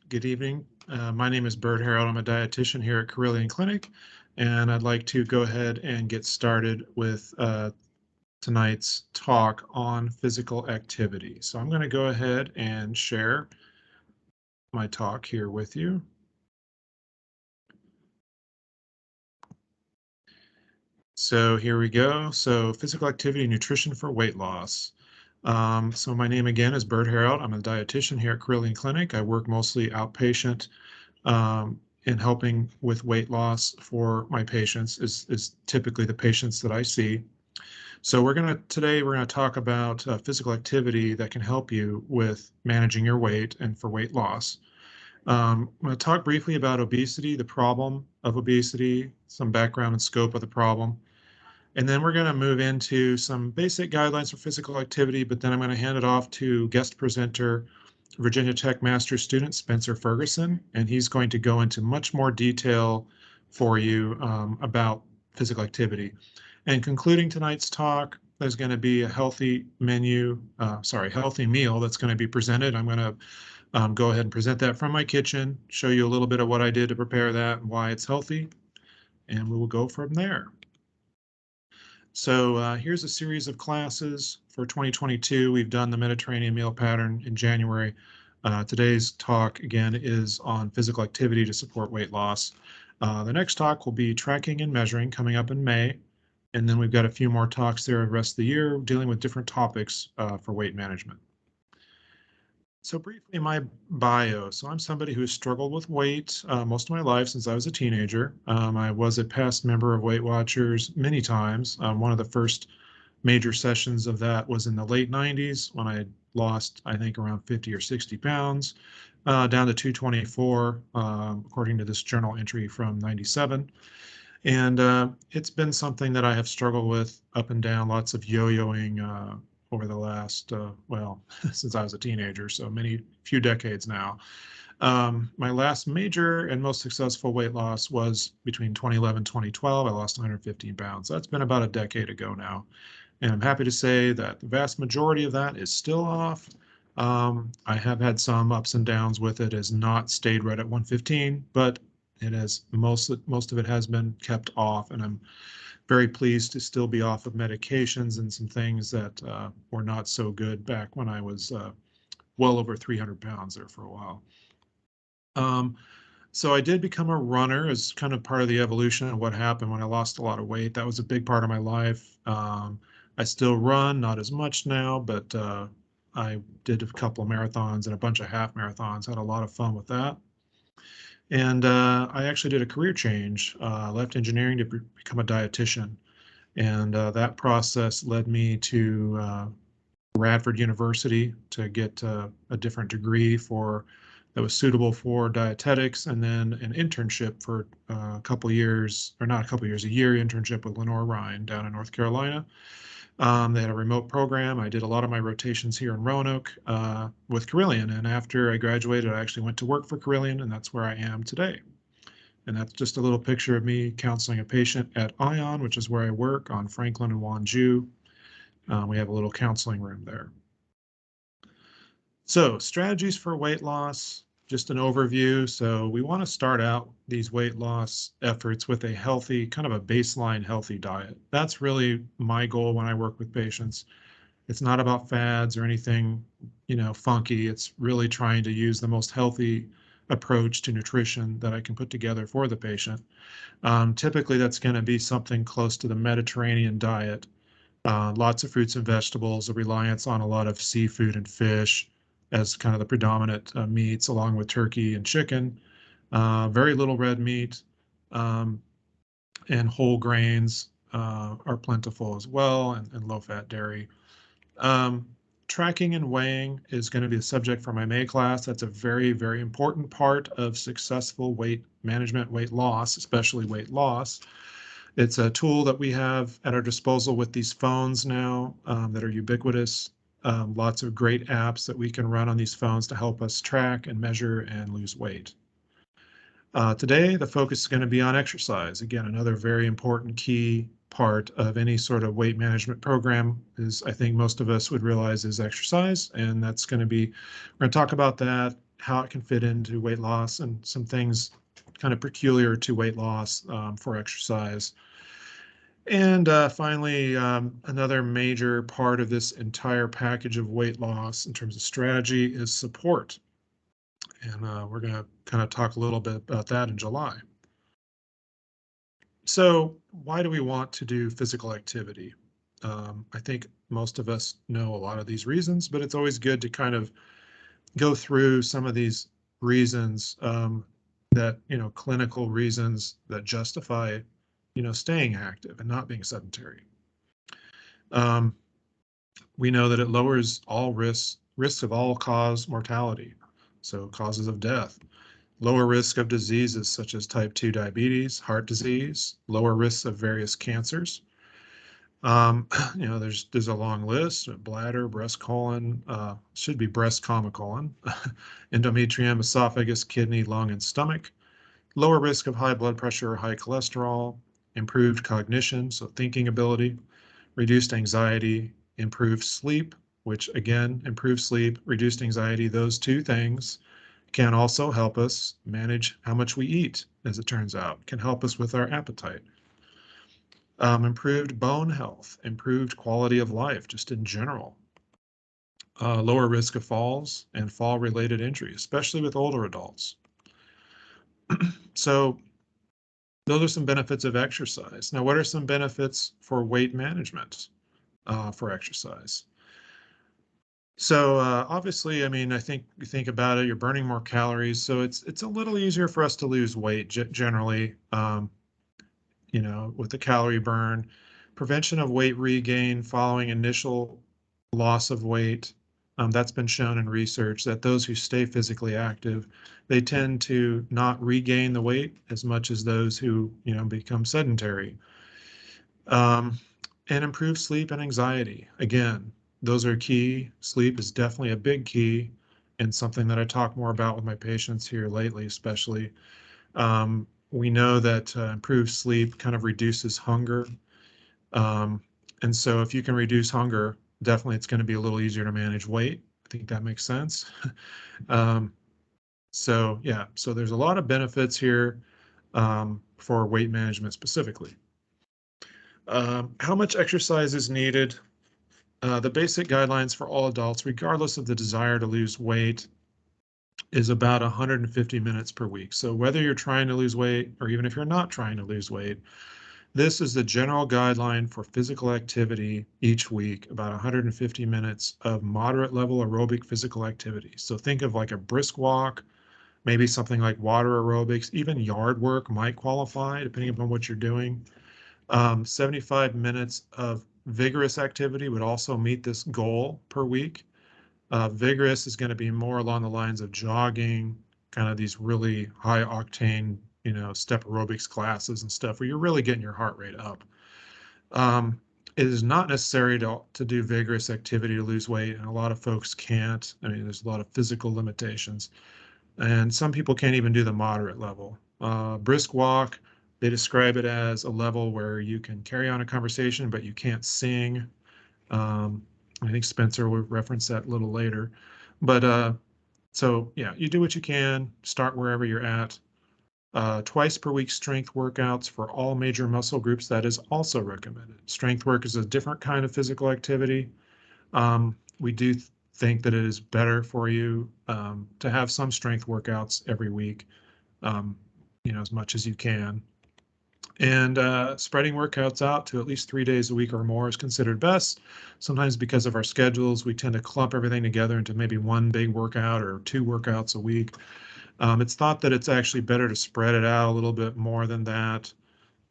Good evening. My name is Bert Herald. I'm a dietitian here at Carilion Clinic, and I'd like to go ahead and get started with tonight's talk on physical activity. So I'm going to go ahead and share my talk here with you. So here we go. So physical activity and nutrition for weight loss. So my name again is Bert Herald. I'm a dietitian here at Carilion Clinic. I work mostly outpatient in helping with weight loss for my patients is typically the patients that I see. So today we're gonna talk about physical activity that can help you with managing your weight and for weight loss. I'm going to talk briefly about obesity, the problem of obesity, some background and scope of the problem. And then we're going to move into some basic guidelines for physical activity, but then I'm going to hand it off to guest presenter, Virginia Tech master's student, Spencer Ferguson, and he's going to go into much more detail for you about physical activity. And concluding tonight's talk, there's going to be a healthy meal that's going to be presented. I'm going to go ahead and present that from my kitchen, show you a little bit of what I did to prepare that and why it's healthy, and we will go from there. So here's a series of classes for 2022. We've done the Mediterranean meal pattern in January. Today's talk, again, is on physical activity to support weight loss. The next talk will be tracking and measuring coming up in May. And then we've got a few more talks there the rest of the year dealing with different topics for weight management. So briefly, my bio. So I'm somebody who has struggled with weight most of my life since I was a teenager. I was a past member of Weight Watchers many times. One of the first major sessions of that was in the late 90s when I had lost, I think, around 50 or 60 pounds, down to 224, according to this journal entry from 97. And it's been something that I have struggled with up and down, lots of yo-yoing over the last, since I was a teenager, so few decades now. My last major and most successful weight loss was between 2011 and 2012. I lost 115 pounds. That's been about a decade ago now. And I'm happy to say that the vast majority of that is still off. I have had some ups and downs with it, has not stayed right at 115, but it has most of it has been kept off, and I'm very pleased to still be off of medications and some things that were not so good back when I was well over 300 pounds there for a while. So I did become a runner as kind of part of the evolution of what happened when I lost a lot of weight. That was a big part of my life. I still run, not as much now, but I did a couple of marathons and a bunch of half marathons, had a lot of fun with that. And I actually did a career change, left engineering to become a dietitian. And that process led me to Radford University to get a different degree that was suitable for dietetics, and then an internship for a couple of years, or not a couple of years, a year internship with Lenore Ryan down in North Carolina. They had a remote program. I did a lot of my rotations here in Roanoke with Carilion, and after I graduated, I actually went to work for Carilion, and that's where I am today. And that's just a little picture of me counseling a patient at ION, which is where I work on Franklin and Wanju. We have a little counseling room there. So strategies for weight loss, just an overview. So we want to start out these weight loss efforts with a healthy, kind of a baseline healthy diet. That's really my goal when I work with patients. It's not about fads or anything, funky. It's really trying to use the most healthy approach to nutrition that I can put together for the patient. Typically, that's going to be something close to the Mediterranean diet. Lots of fruits and vegetables, a reliance on a lot of seafood and fish as kind of the predominant meats, along with turkey and chicken. Very little red meat, and whole grains are plentiful as well, and low-fat dairy. Tracking and weighing is going to be the subject for my May class. That's a very, very important part of successful weight management, weight loss, especially weight loss. It's a tool that we have at our disposal with these phones now that are ubiquitous. Lots of great apps that we can run on these phones to help us track and measure and lose weight. Today, the focus is going to be on exercise. Again, another very important key part of any sort of weight management program is, I think most of us would realize, is exercise. And we're going to talk about that how it can fit into weight loss, and some things kind of peculiar to weight loss for exercise. And finally, another major part of this entire package of weight loss in terms of strategy is support. And we're going to kind of talk a little bit about that in July. So why do we want to do physical activity? I think most of us know a lot of these reasons, but it's always good to kind of go through some of these reasons that, clinical reasons that justify, staying active and not being sedentary. Um, we know that it lowers all risks of all cause mortality, so causes of death, lower risk of diseases such as type 2 diabetes, heart disease, lower risks of various cancers. There's a long list: bladder, breast, colon, should be breast, comma, colon, endometrium, esophagus, kidney, lung, and stomach. Lower risk of high blood pressure or high cholesterol, improved cognition, so thinking ability, reduced anxiety, improved sleep, which again, improved sleep, reduced anxiety, those two things can also help us manage how much we eat, as it turns out, can help us with our appetite. Improved bone health, improved quality of life, just in general. Lower risk of falls and fall-related injury, especially with older adults. So those are some benefits of exercise. Now, what are some benefits for weight management for exercise? So obviously, I mean, I think you think about it, you're burning more calories, so it's a little easier for us to lose weight generally. With the calorie burn, prevention of weight regain following initial loss of weight. That's been shown in research that those who stay physically active, they tend to not regain the weight as much as those who, become sedentary. Um, and improve sleep and anxiety. Again, those are key. Sleep is definitely a big key, and something that I talk more about with my patients here lately, especially. We know that improved sleep kind of reduces hunger. Um, and so if you can reduce hunger, definitely it's going to be a little easier to manage weight. I think that makes sense. um, so there's a lot of benefits here for weight management specifically. How much exercise is needed? The basic guidelines for all adults, regardless of the desire to lose weight, is about 150 minutes per week. So whether you're trying to lose weight or even if you're not trying to lose weight, this is the general guideline for physical activity each week, about 150 minutes of moderate level aerobic physical activity. So think of like a brisk walk, maybe something like water aerobics, even yard work might qualify depending upon what you're doing. 75 minutes of vigorous activity would also meet this goal per week. Vigorous is going to be more along the lines of jogging, kind of these really high octane, step aerobics classes and stuff where you're really getting your heart rate up. It is not necessary to do vigorous activity to lose weight, and a lot of folks can't. I mean, there's a lot of physical limitations, and some people can't even do the moderate level. Brisk walk, they describe it as a level where you can carry on a conversation, but you can't sing. I think Spencer will reference that a little later. But so yeah, you do what you can, start wherever you're at. Twice per week strength workouts for all major muscle groups, that is also recommended. Strength work is a different kind of physical activity. We do think that it is better for you to have some strength workouts every week, as much as you can. And spreading workouts out to at least 3 days a week or more is considered best. Sometimes because of our schedules, we tend to clump everything together into maybe one big workout or 2 workouts a week. It's thought that it's actually better to spread it out a little bit more than that.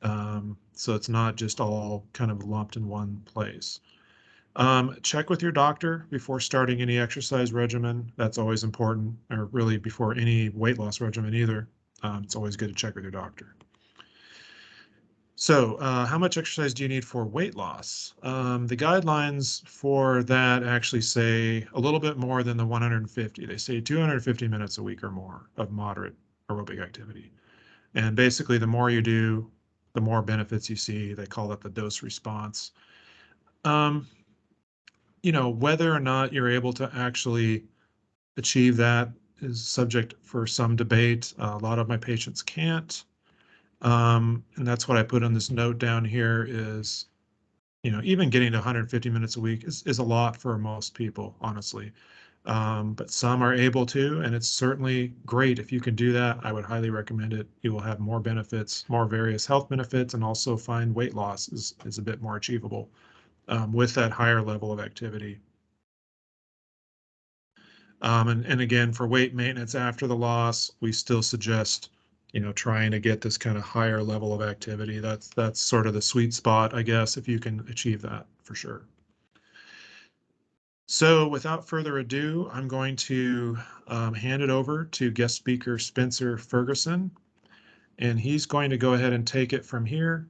So it's not just all kind of lumped in one place. Check with your doctor before starting any exercise regimen. That's always important, or really before any weight loss regimen either. It's always good to check with your doctor. So how much exercise do you need for weight loss? The guidelines for that actually say a little bit more than the 150. They say 250 minutes a week or more of moderate aerobic activity. And basically, the more you do, the more benefits you see. They call that the dose response. Whether or not you're able to actually achieve that is subject for some debate. A lot of my patients can't. And that's what I put on this note down here is, even getting to 150 minutes a week is a lot for most people, honestly. But some are able to, and it's certainly great if you can do that. I would highly recommend it. You will have more benefits, more various health benefits, and also find weight loss is a bit more achievable with that higher level of activity. And again, for weight maintenance after the loss, we still suggest, trying to get this kind of higher level of activity. That's sort of the sweet spot, I guess, if you can achieve that for sure. So without further ado, I'm going to hand it over to guest speaker Spencer Ferguson, and he's going to go ahead and take it from here,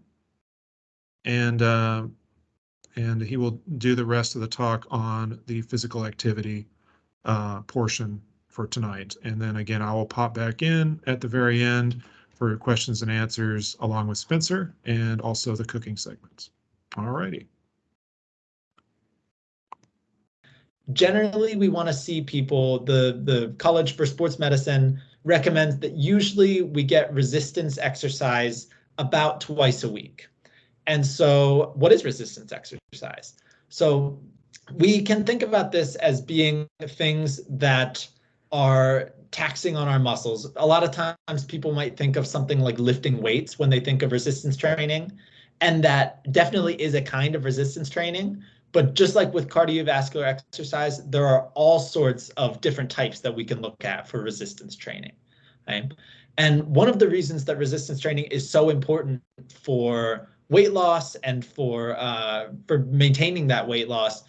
and he will do the rest of the talk on the physical activity portion for tonight. And then again, I will pop back in at the very end for questions and answers along with Spencer and also the cooking segments. All righty. Generally, we want to see people, the College for Sports Medicine recommends that usually we get resistance exercise about twice a week. And so what is resistance exercise? So we can think about this as being things that are taxing on our muscles. A lot of times people might think of something like lifting weights when they think of resistance training, and that definitely is a kind of resistance training. But just like with cardiovascular exercise, there are all sorts of different types that we can look at for resistance training. Right? And one of the reasons that resistance training is so important for weight loss and for maintaining that weight loss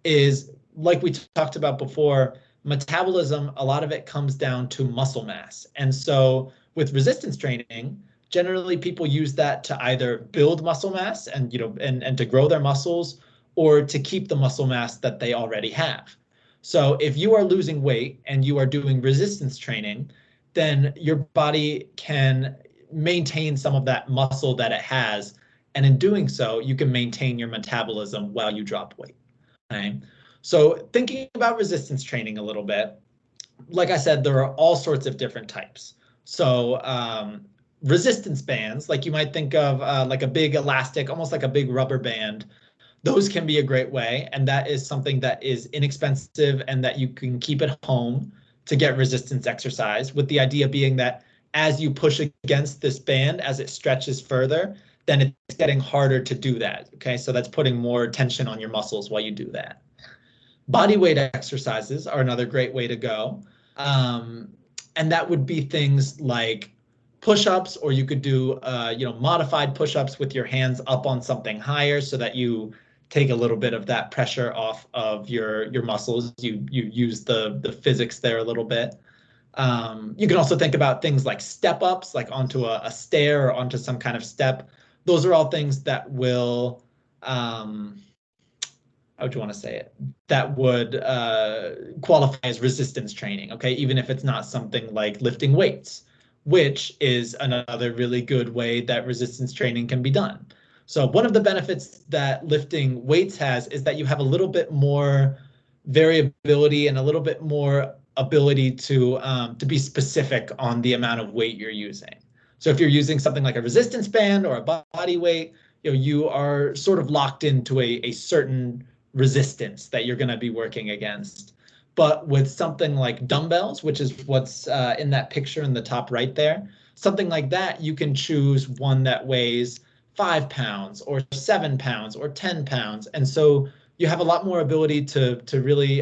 is, like we talked about before, metabolism, a lot of it comes down to muscle mass. And so with resistance training, generally people use that to either build muscle mass and and to grow their muscles, or to keep the muscle mass that they already have. So if you are losing weight and you are doing resistance training, then your body can maintain some of that muscle that it has. And in doing so, you can maintain your metabolism while you drop weight. Okay? So thinking about resistance training a little bit, like I said, there are all sorts of different types. So resistance bands, like you might think of like a big elastic, almost like a big rubber band, those can be a great way. And that is something that is inexpensive and that you can keep at home to get resistance exercise, with the idea being that as you push against this band, as it stretches further, then it's getting harder to do that. Okay, so that's putting more tension on your muscles while you do that. Body weight exercises are another great way to go. And that would be things like push-ups, or you could do modified push-ups with your hands up on something higher so that you take a little bit of that pressure off of your muscles. You use the physics there a little bit. You can also think about things like step-ups, like onto a stair or onto some kind of step. Those are all things that will how would you want to say it? That would qualify as resistance training, okay? Even if it's not something like lifting weights, which is another really good way that resistance training can be done. So one of the benefits that lifting weights has is that you have a little bit more variability and a little bit more ability to be specific on the amount of weight you're using. So if you're using something like a resistance band or a body weight, you are sort of locked into a certain resistance that you're going to be working against. But with something like dumbbells, which is what's in that picture in the top right there, something like that, you can choose one that weighs 5 pounds or 7 pounds or 10 pounds. And so you have a lot more ability to really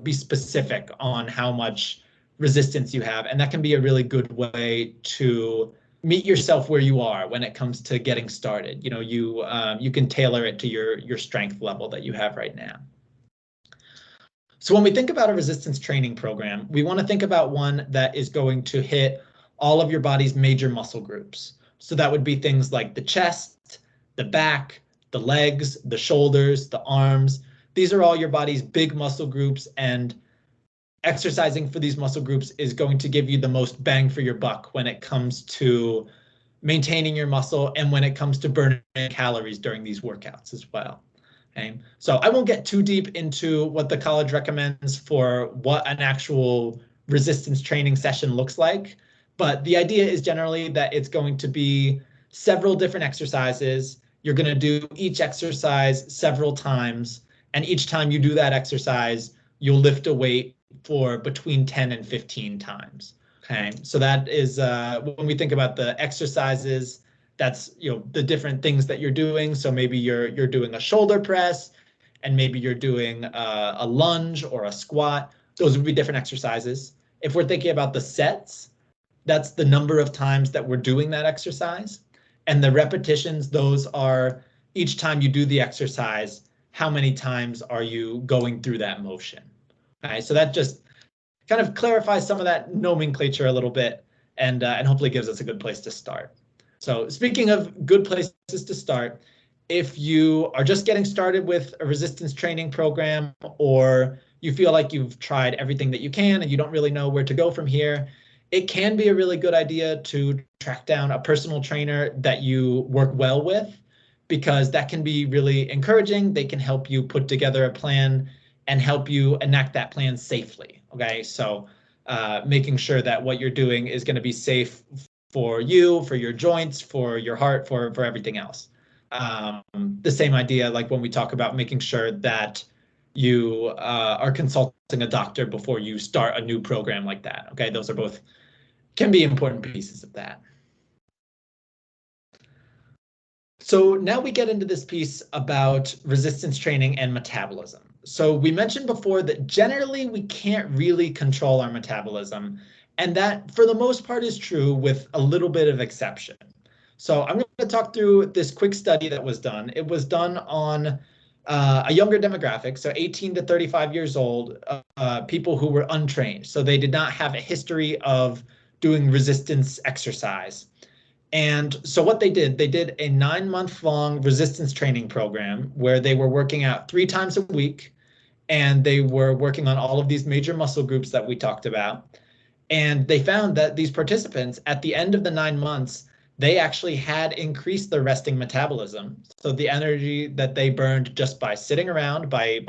be specific on how much resistance you have. And that can be a really good way to meet yourself where you are when it comes to getting started. You can tailor it to your strength level that you have right now. So when we think about a resistance training program, we want to think about one that is going to hit all of your body's major muscle groups. So that would be things like the chest, the back, the legs, the shoulders, the arms. These are all your body's big muscle groups, and exercising for these muscle groups is going to give you the most bang for your buck when it comes to maintaining your muscle and when it comes to burning calories during these workouts as well. Okay, so I won't get too deep into what the college recommends for what an actual resistance training session looks like. But the idea is generally that it's going to be several different exercises. You're going to do each exercise several times. And each time you do that exercise, you'll lift a weight for between 10 and 15 times. Okay, so that is when we think about the exercises, that's the different things that you're doing. So maybe you're doing a shoulder press, and maybe you're doing a lunge or a squat. Those would be different exercises. If we're thinking about the sets, that's the number of times that we're doing that exercise. And the repetitions, those are each time you do the exercise, how many times are you going through that motion? Okay, so that just kind of clarifies some of that nomenclature a little bit, and hopefully gives us a good place to start. So speaking of good places to start, if you are just getting started with a resistance training program, or you feel like you've tried everything that you can and you don't really know where to go from here, it can be a really good idea to track down a personal trainer that you work well with, because that can be really encouraging. They can help you put together a plan and help you enact that plan safely. Okay, so making sure that what you're doing is going to be safe for you, for your joints, for your heart, for everything else. The same idea like when we talk about making sure that you are consulting a doctor before you start a new program like that. Okay, those are both can be important pieces of that. So now we get into this piece about resistance training and metabolism. So we mentioned before that generally we can't really control our metabolism, and that for the most part is true with a little bit of exception. So I'm going to talk through this quick study that was done. It was done on a younger demographic, so 18 to 35 years old, people who were untrained. So they did not have a history of doing resistance exercise. And so what they did a 9-month-long resistance training program where they were working out 3 times a week, and they were working on all of these major muscle groups that we talked about. And they found that these participants, at the end of the 9 months, they actually had increased their resting metabolism. So the energy that they burned just by sitting around, by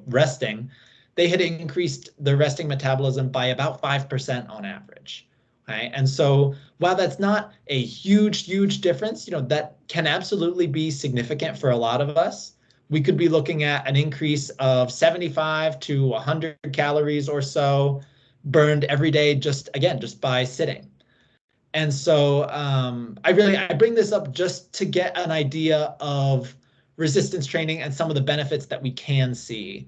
resting, they had increased their resting metabolism by about 5% on average. Okay? And so while that's not a huge difference, that can absolutely be significant for a lot of us. We could be looking at an increase of 75 to 100 calories or so burned every day just by sitting. And so I bring this up just to get an idea of resistance training and some of the benefits that we can see,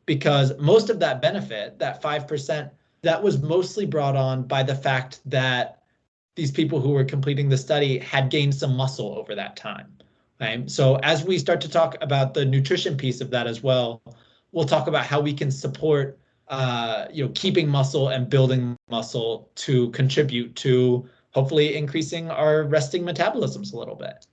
because most of that benefit, that 5%, that was mostly brought on by the fact that these people who were completing the study had gained some muscle over that time. Okay? So as we start to talk about the nutrition piece of that as well, we'll talk about how we can support keeping muscle and building muscle to contribute to hopefully increasing our resting metabolisms a little bit.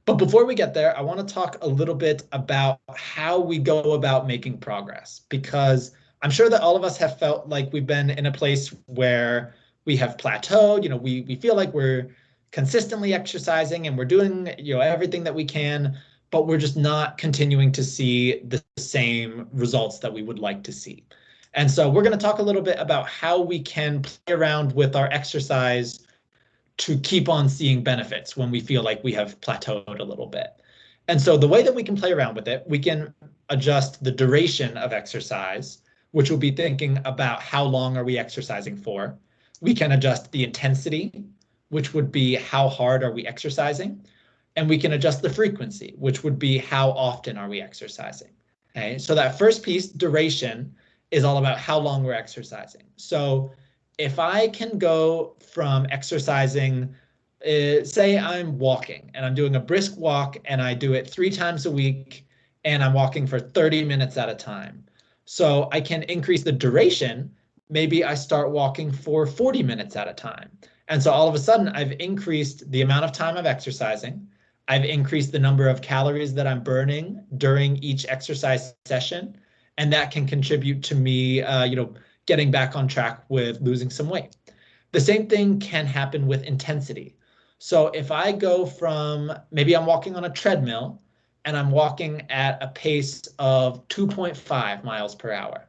But before we get there, I want to talk a little bit about how we go about making progress, because I'm sure that all of us have felt like we've been in a place where we have plateaued. We feel like we're consistently exercising and we're doing everything that we can, but we're just not continuing to see the same results that we would like to see. And so we're going to talk a little bit about how we can play around with our exercise to keep on seeing benefits when we feel like we have plateaued a little bit. And so the way that we can play around with it, we can adjust the duration of exercise, which will be thinking about how long are we exercising for. We can adjust the intensity, which would be how hard are we exercising. And we can adjust the frequency, which would be how often are we exercising. Okay, so that first piece, duration, is all about how long we're exercising. So if I can go from exercising, say I'm walking and I'm doing a brisk walk and I do it 3 times a week and I'm walking for 30 minutes at a time. So I can increase the duration. Maybe I start walking for 40 minutes at a time. And so all of a sudden I've increased the amount of time I'm exercising. I've increased the number of calories that I'm burning during each exercise session. And that can contribute to me, getting back on track with losing some weight. The same thing can happen with intensity. So if I go from, maybe I'm walking on a treadmill and I'm walking at a pace of 2.5 miles per hour.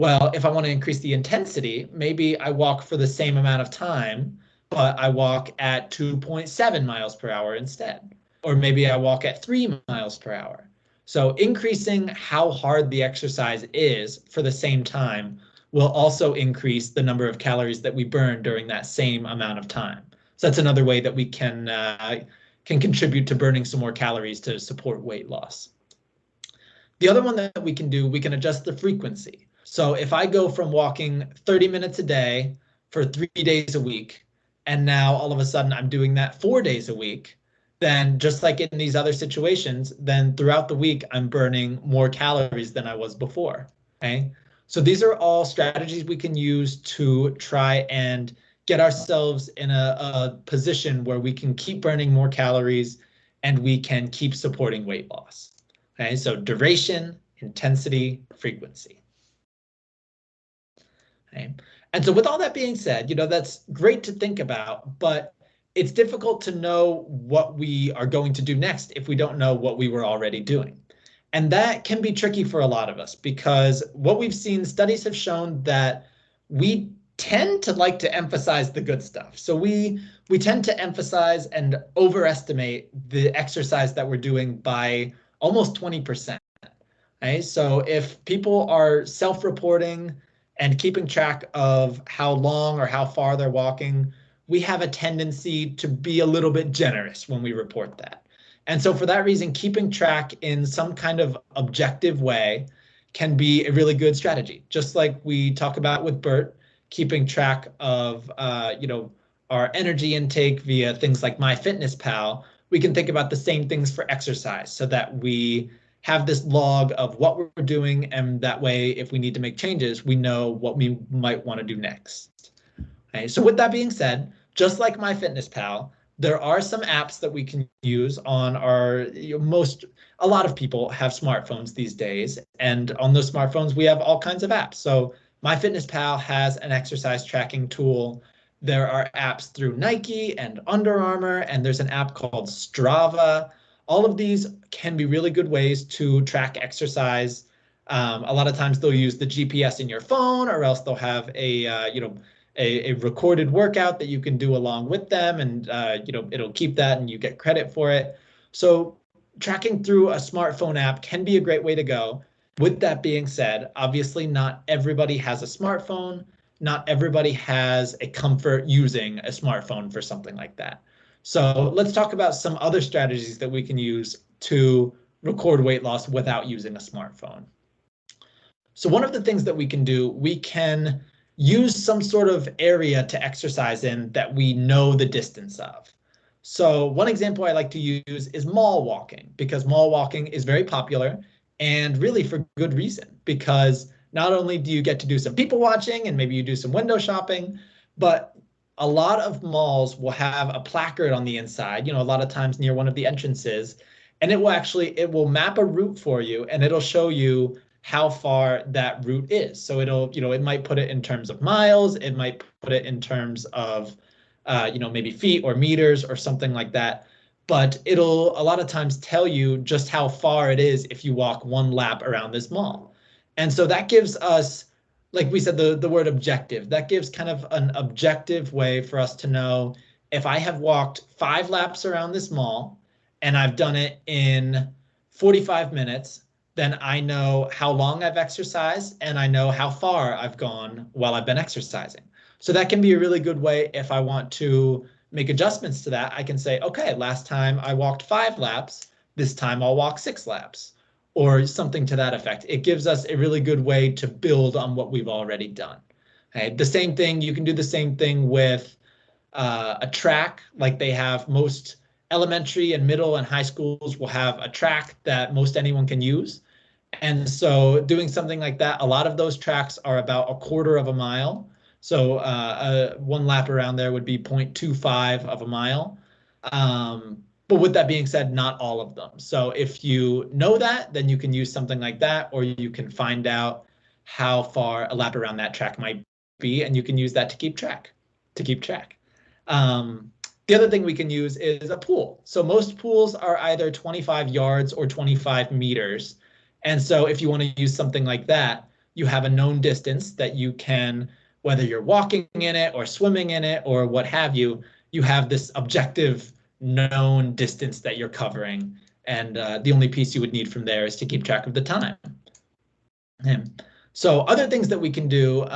Well, if I want to increase the intensity, maybe I walk for the same amount of time, but I walk at 2.7 miles per hour instead. Or maybe I walk at 3 miles per hour. So increasing how hard the exercise is for the same time will also increase the number of calories that we burn during that same amount of time. So that's another way that we can contribute to burning some more calories to support weight loss. The other one that we can do, we can adjust the frequency. So if I go from walking 30 minutes a day for 3 days a week, and now all of a sudden I'm doing that 4 days a week, then just like in these other situations, then throughout the week, I'm burning more calories than I was before. Okay. So these are all strategies we can use to try and get ourselves in a position where we can keep burning more calories and we can keep supporting weight loss. Okay, so duration, intensity, frequency. Okay. And so with all that being said, that's great to think about, but it's difficult to know what we are going to do next if we don't know what we were already doing. And that can be tricky for a lot of us because what we've seen, studies have shown that we tend to like to emphasize the good stuff. So we tend to emphasize and overestimate the exercise that we're doing by almost 20%. Okay? So if people are self-reporting and keeping track of how long or how far they're walking, we have a tendency to be a little bit generous when we report that. And so for that reason, keeping track in some kind of objective way can be a really good strategy. Just like we talk about with Bert, keeping track of our energy intake via things like MyFitnessPal, we can think about the same things for exercise so that we have this log of what we're doing, and that way, if we need to make changes, we know what we might want to do next. Okay, so with that being said, just like MyFitnessPal, there are some apps that we can use on our a lot of people have smartphones these days, and on those smartphones we have all kinds of apps. So MyFitnessPal has an exercise tracking tool. There are apps through Nike and Under Armour, and there's an app called Strava. All of these can be really good ways to track exercise. A lot of times they'll use the GPS in your phone, or else they'll have a recorded workout that you can do along with them, and it'll keep that and you get credit for it. So tracking through a smartphone app can be a great way to go. With that being said, obviously not everybody has a smartphone. Not everybody has a comfort using a smartphone for something like that. So let's talk about some other strategies that we can use to record weight loss without using a smartphone. So one of the things that we can do, we can use some sort of area to exercise in that we know the distance of. So one example I like to use is mall walking, because mall walking is very popular and really for good reason, because not only do you get to do some people watching and maybe you do some window shopping, but a lot of malls will have a placard on the inside, a lot of times near one of the entrances, and it will map a route for you, and it'll show you how far that route is. So it might put it in terms of miles, it might put it in terms of, maybe feet or meters or something like that. But it'll a lot of times tell you just how far it is if you walk one lap around this mall. And so that gives us, like we said, the word objective, that gives kind of an objective way for us to know if I have walked 5 laps around this mall and I've done it in 45 minutes, then I know how long I've exercised and I know how far I've gone while I've been exercising. So that can be a really good way if I want to make adjustments to that. I can say, okay, last time I walked 5 laps, this time I'll walk 6 laps, or something to that effect. It gives us a really good way to build on what we've already done. Okay? The same thing, you can do the same thing with a track, like they have most elementary and middle and high schools will have a track that most anyone can use. And so doing something like that, a lot of those tracks are about a quarter of a mile. So one lap around there would be 0.25 of a mile. But with that being said, not all of them. So if you know that, then you can use something like that, or you can find out how far a lap around that track might be, and you can use that to keep track. The other thing we can use is a pool. So most pools are either 25 yards or 25 meters. And so if you want to use something like that, you have a known distance that you can, whether you're walking in it or swimming in it or what have you, you have this objective known distance that you're covering. And the only piece you would need from there is to keep track of the time. So other things that we can do,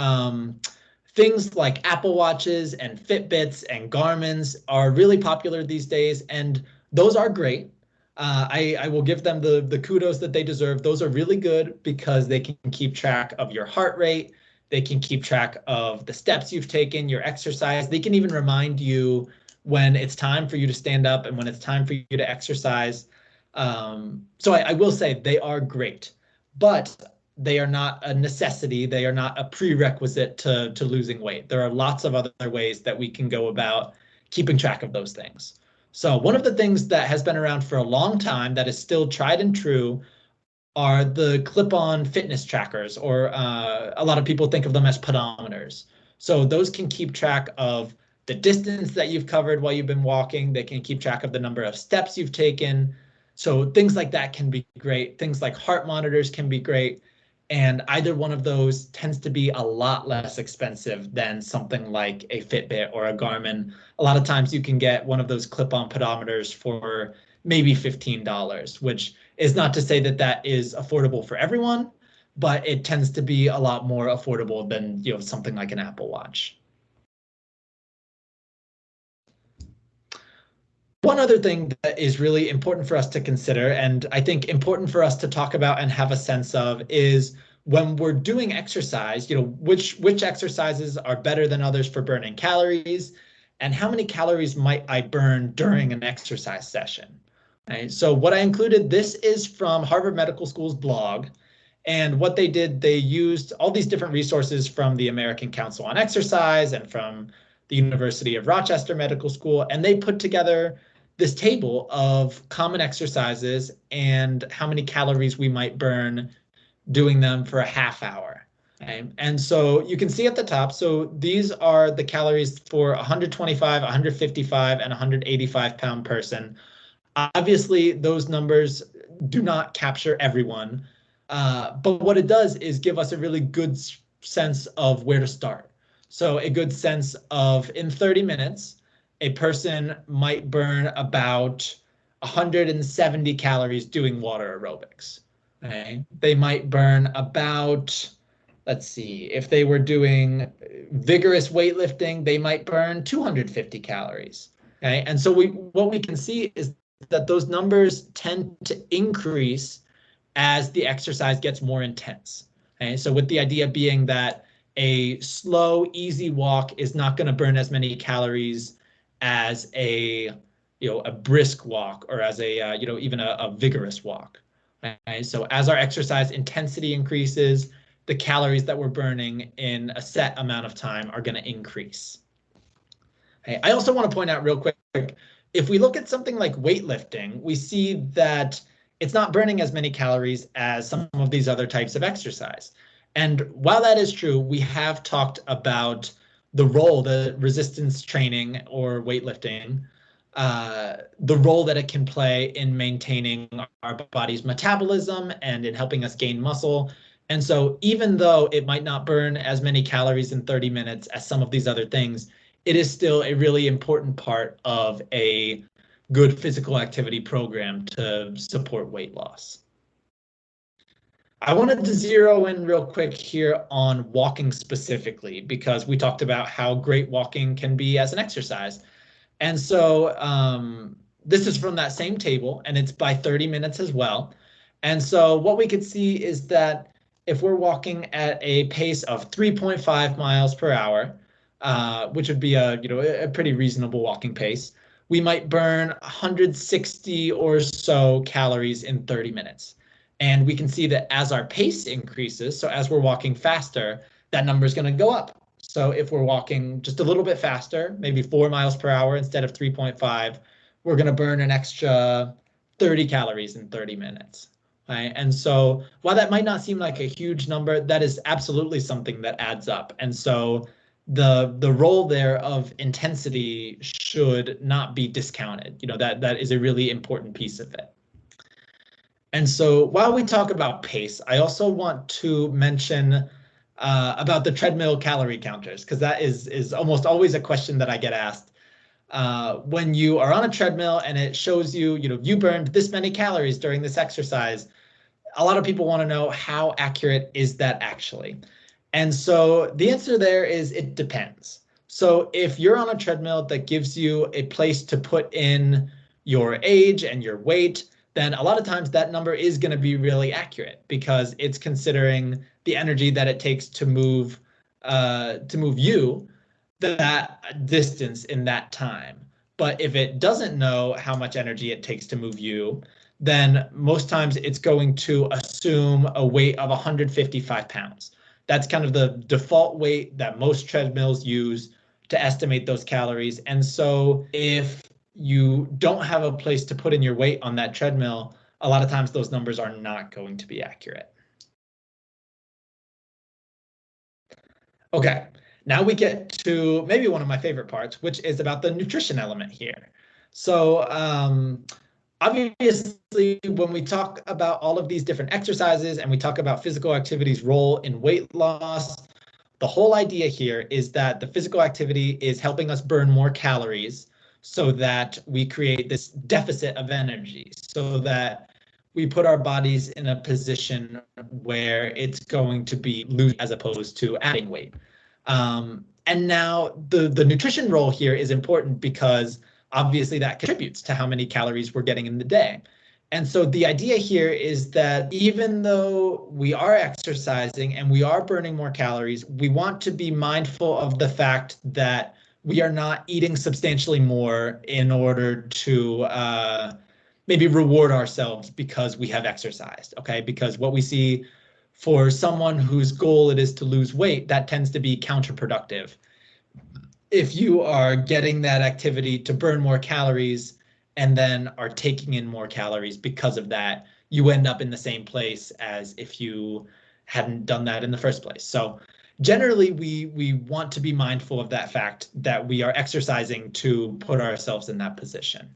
things like Apple Watches and Fitbits and Garmin's are really popular these days, and those are great. I will give them the kudos that they deserve. Those are really good because they can keep track of your heart rate. They can keep track of the steps you've taken, your exercise. They can even remind you when it's time for you to stand up and when it's time for you to exercise. So I will say they are great, but they are not a necessity. They are not a prerequisite to losing weight. There are lots of other ways that we can go about keeping track of those things. So one of the things that has been around for a long time that is still tried and true are the clip-on fitness trackers, or a lot of people think of them as pedometers. So those can keep track of the distance that you've covered while you've been walking. They can keep track of the number of steps you've taken. So things like that can be great. Things like heart monitors can be great. And either one of those tends to be a lot less expensive than something like a Fitbit or a Garmin. A lot of times you can get one of those clip-on pedometers for maybe $15, which is not to say that that is affordable for everyone, but it tends to be a lot more affordable than, you know, something like an Apple Watch. One other thing that is really important for us to consider, and I think important for us to talk about and have a sense of, is when we're doing exercise, you know, which exercises are better than others for burning calories, and how many calories might I burn during an exercise session. Right? So what I included, this is from Harvard Medical School's blog. And what they did, they used all these different resources from the American Council on Exercise and from the University of Rochester Medical School, and they put together this table of common exercises and how many calories we might burn doing them for a half hour. Okay? And so you can see at the top, so these are the calories for 125, 155, and 185-pound person. Obviously, those numbers do not capture everyone, but what it does is give us a really good sense of where to start. So a good sense of, in 30 minutes, a person might burn about 170 calories doing water aerobics. Okay? They might burn about, let's see, if they were doing vigorous weightlifting, they might burn 250 calories. Okay? And so what we can see is that those numbers tend to increase as the exercise gets more intense. Okay? So with the idea being that a slow, easy walk is not going to burn as many calories as a brisk walk, or as a even a vigorous walk. Okay? So as our exercise intensity increases, the calories that we're burning in a set amount of time are going to increase. Okay? I also want to point out real quick, if we look at something like weightlifting, we see that it's not burning as many calories as some of these other types of exercise. And while that is true, we have talked about the role that resistance training or weightlifting, the role that it can play in maintaining our body's metabolism and in helping us gain muscle. And so even though it might not burn as many calories in 30 minutes as some of these other things, it is still a really important part of a good physical activity program to support weight loss. I wanted to zero in real quick here on walking specifically, because we talked about how great walking can be as an exercise. And so this is from that same table, and it's by 30 minutes as well. And so what we could see is that if we're walking at a pace of 3.5 miles per hour, which would be a pretty reasonable walking pace, we might burn 160 or so calories in 30 minutes. And we can see that as our pace increases, so as we're walking faster, that number is going to go up. So if we're walking just a little bit faster, maybe 4 miles per hour instead of 3.5, we're going to burn an extra 30 calories in 30 minutes. Right? And so while that might not seem like a huge number, that is absolutely something that adds up. And so the role there of intensity should not be discounted. That is a really important piece of it. And so while we talk about pace, I also want to mention about the treadmill calorie counters, because that is almost always a question that I get asked. When you are on a treadmill and it shows you, you burned this many calories during this exercise, a lot of people want to know, how accurate is that actually? And so the answer there is it depends. So if you're on a treadmill that gives you a place to put in your age and your weight, then a lot of times that number is going to be really accurate because it's considering the energy that it takes to move you that distance in that time. But if it doesn't know how much energy it takes to move you, then most times it's going to assume a weight of 155 pounds. That's kind of the default weight that most treadmills use to estimate those calories. And so if you don't have a place to put in your weight on that treadmill, a lot of times those numbers are not going to be accurate. Okay, now we get to maybe one of my favorite parts, which is about the nutrition element here. So obviously, when we talk about all of these different exercises and we talk about physical activity's role in weight loss, the whole idea here is that the physical activity is helping us burn more calories so that we create this deficit of energy, so that we put our bodies in a position where it's going to be losing as opposed to adding weight. And now the nutrition role here is important because obviously that contributes to how many calories we're getting in the day. And so the idea here is that even though we are exercising and we are burning more calories, we want to be mindful of the fact that we are not eating substantially more in order to maybe reward ourselves because we have exercised, okay? Because what we see for someone whose goal it is to lose weight, that tends to be counterproductive. If you are getting that activity to burn more calories and then are taking in more calories because of that, you end up in the same place as if you hadn't done that in the first place. So generally, we want to be mindful of that fact that we are exercising to put ourselves in that position.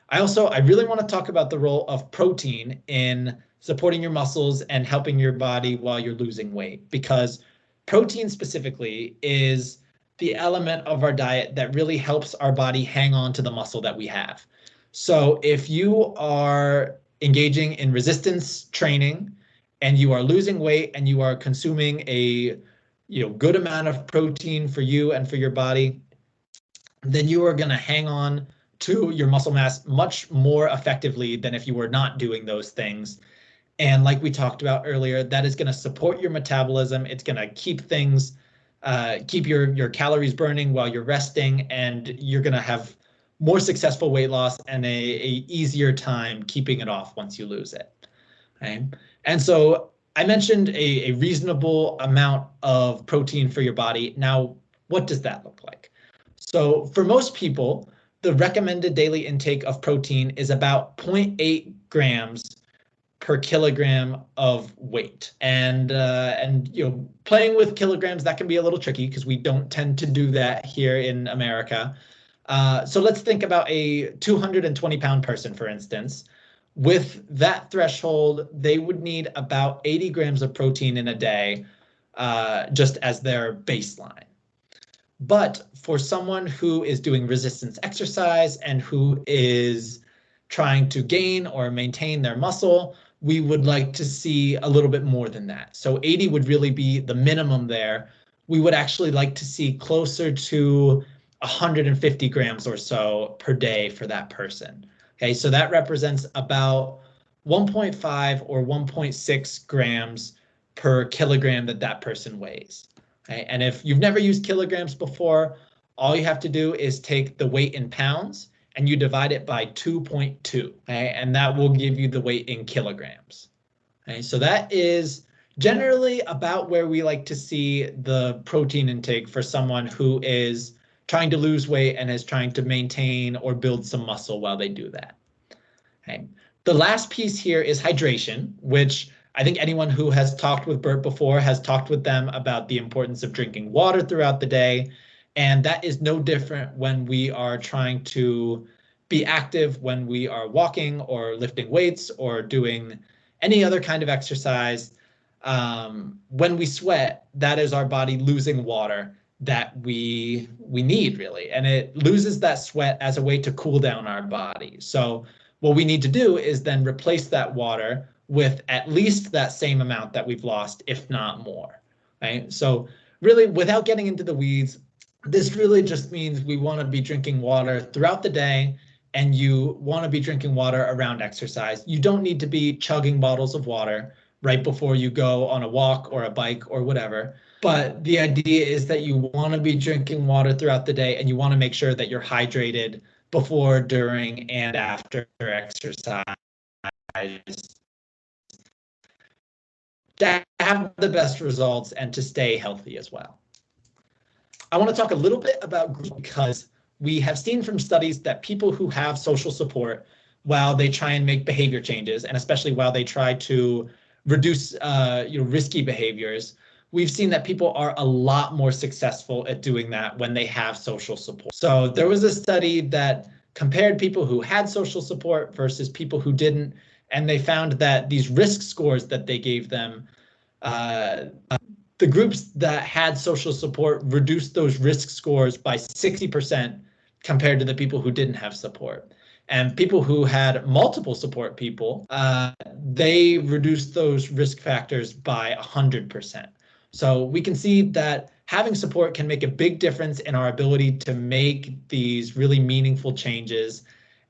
I really want to talk about the role of protein in supporting your muscles and helping your body while you're losing weight, because protein specifically is the element of our diet that really helps our body hang on to the muscle that we have. So if you are engaging in resistance training and you are losing weight and you are consuming a good amount of protein for you and for your body, then you are going to hang on to your muscle mass much more effectively than if you were not doing those things. And like we talked about earlier, that is going to support your metabolism. It's going to keep things, keep your calories burning while you're resting, and you're going to have more successful weight loss and a easier time keeping it off once you lose it. Okay? And so I mentioned a reasonable amount of protein for your body. Now, what does that look like? So for most people, the recommended daily intake of protein is about 0.8 grams per kilogram of weight. And playing with kilograms, that can be a little tricky because we don't tend to do that here in America. So let's think about a 220-pound person, for instance. With that threshold, they would need about 80 grams of protein in a day, just as their baseline. But for someone who is doing resistance exercise and who is trying to gain or maintain their muscle, we would like to see a little bit more than that. So 80 would really be the minimum there. We would actually like to see closer to 150 grams or so per day for that person. Okay, so that represents about 1.5 or 1.6 grams per kilogram that person weighs. Okay, and if you've never used kilograms before, all you have to do is take the weight in pounds and you divide it by 2.2, okay, and that will give you the weight in kilograms. Okay, so that is generally about where we like to see the protein intake for someone who is trying to lose weight and is trying to maintain or build some muscle while they do that. Okay. The last piece here is hydration, which I think anyone who has talked with Bert before has talked with them about the importance of drinking water throughout the day. And that is no different when we are trying to be active when we are walking or lifting weights or doing any other kind of exercise. When we sweat, that is our body losing water that we need, really, and it loses that sweat as a way to cool down our body. So what we need to do is then replace that water with at least that same amount that we've lost, if not more, right? So really, without getting into the weeds, this really just means we want to be drinking water throughout the day, and you want to be drinking water around exercise. You don't need to be chugging bottles of water right before you go on a walk or a bike or whatever. But the idea is that you want to be drinking water throughout the day, and you want to make sure that you're hydrated before, during, and after exercise to have the best results and to stay healthy as well. I want to talk a little bit about group because we have seen from studies that people who have social support, while they try and make behavior changes, and especially while they try to reduce risky behaviors, we've seen that people are a lot more successful at doing that when they have social support. So there was a study that compared people who had social support versus people who didn't, and they found that these risk scores that they gave them, the groups that had social support reduced those risk scores by 60% compared to the people who didn't have support. And people who had multiple support people, they reduced those risk factors by 100%. So we can see that having support can make a big difference in our ability to make these really meaningful changes.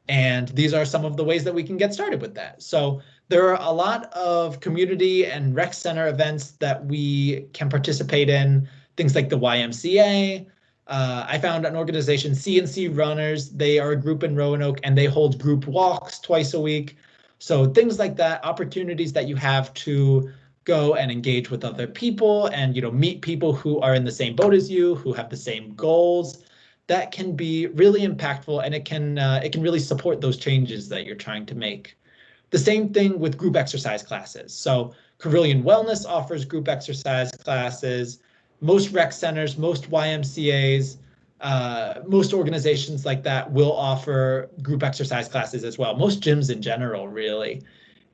And these are some of the ways that we can get started with that. So there are a lot of community and rec center events that we can participate in, things like the YMCA. I found an organization, CNC Runners. They are a group in Roanoke, and they hold group walks twice a week. So things like that, opportunities that you have to go and engage with other people and meet people who are in the same boat as you, who have the same goals. That can be really impactful, and it can really support those changes that you're trying to make. The same thing with group exercise classes. So Carilion Wellness offers group exercise classes. Most rec centers, most YMCAs, most organizations like that will offer group exercise classes as well. Most gyms in general, really.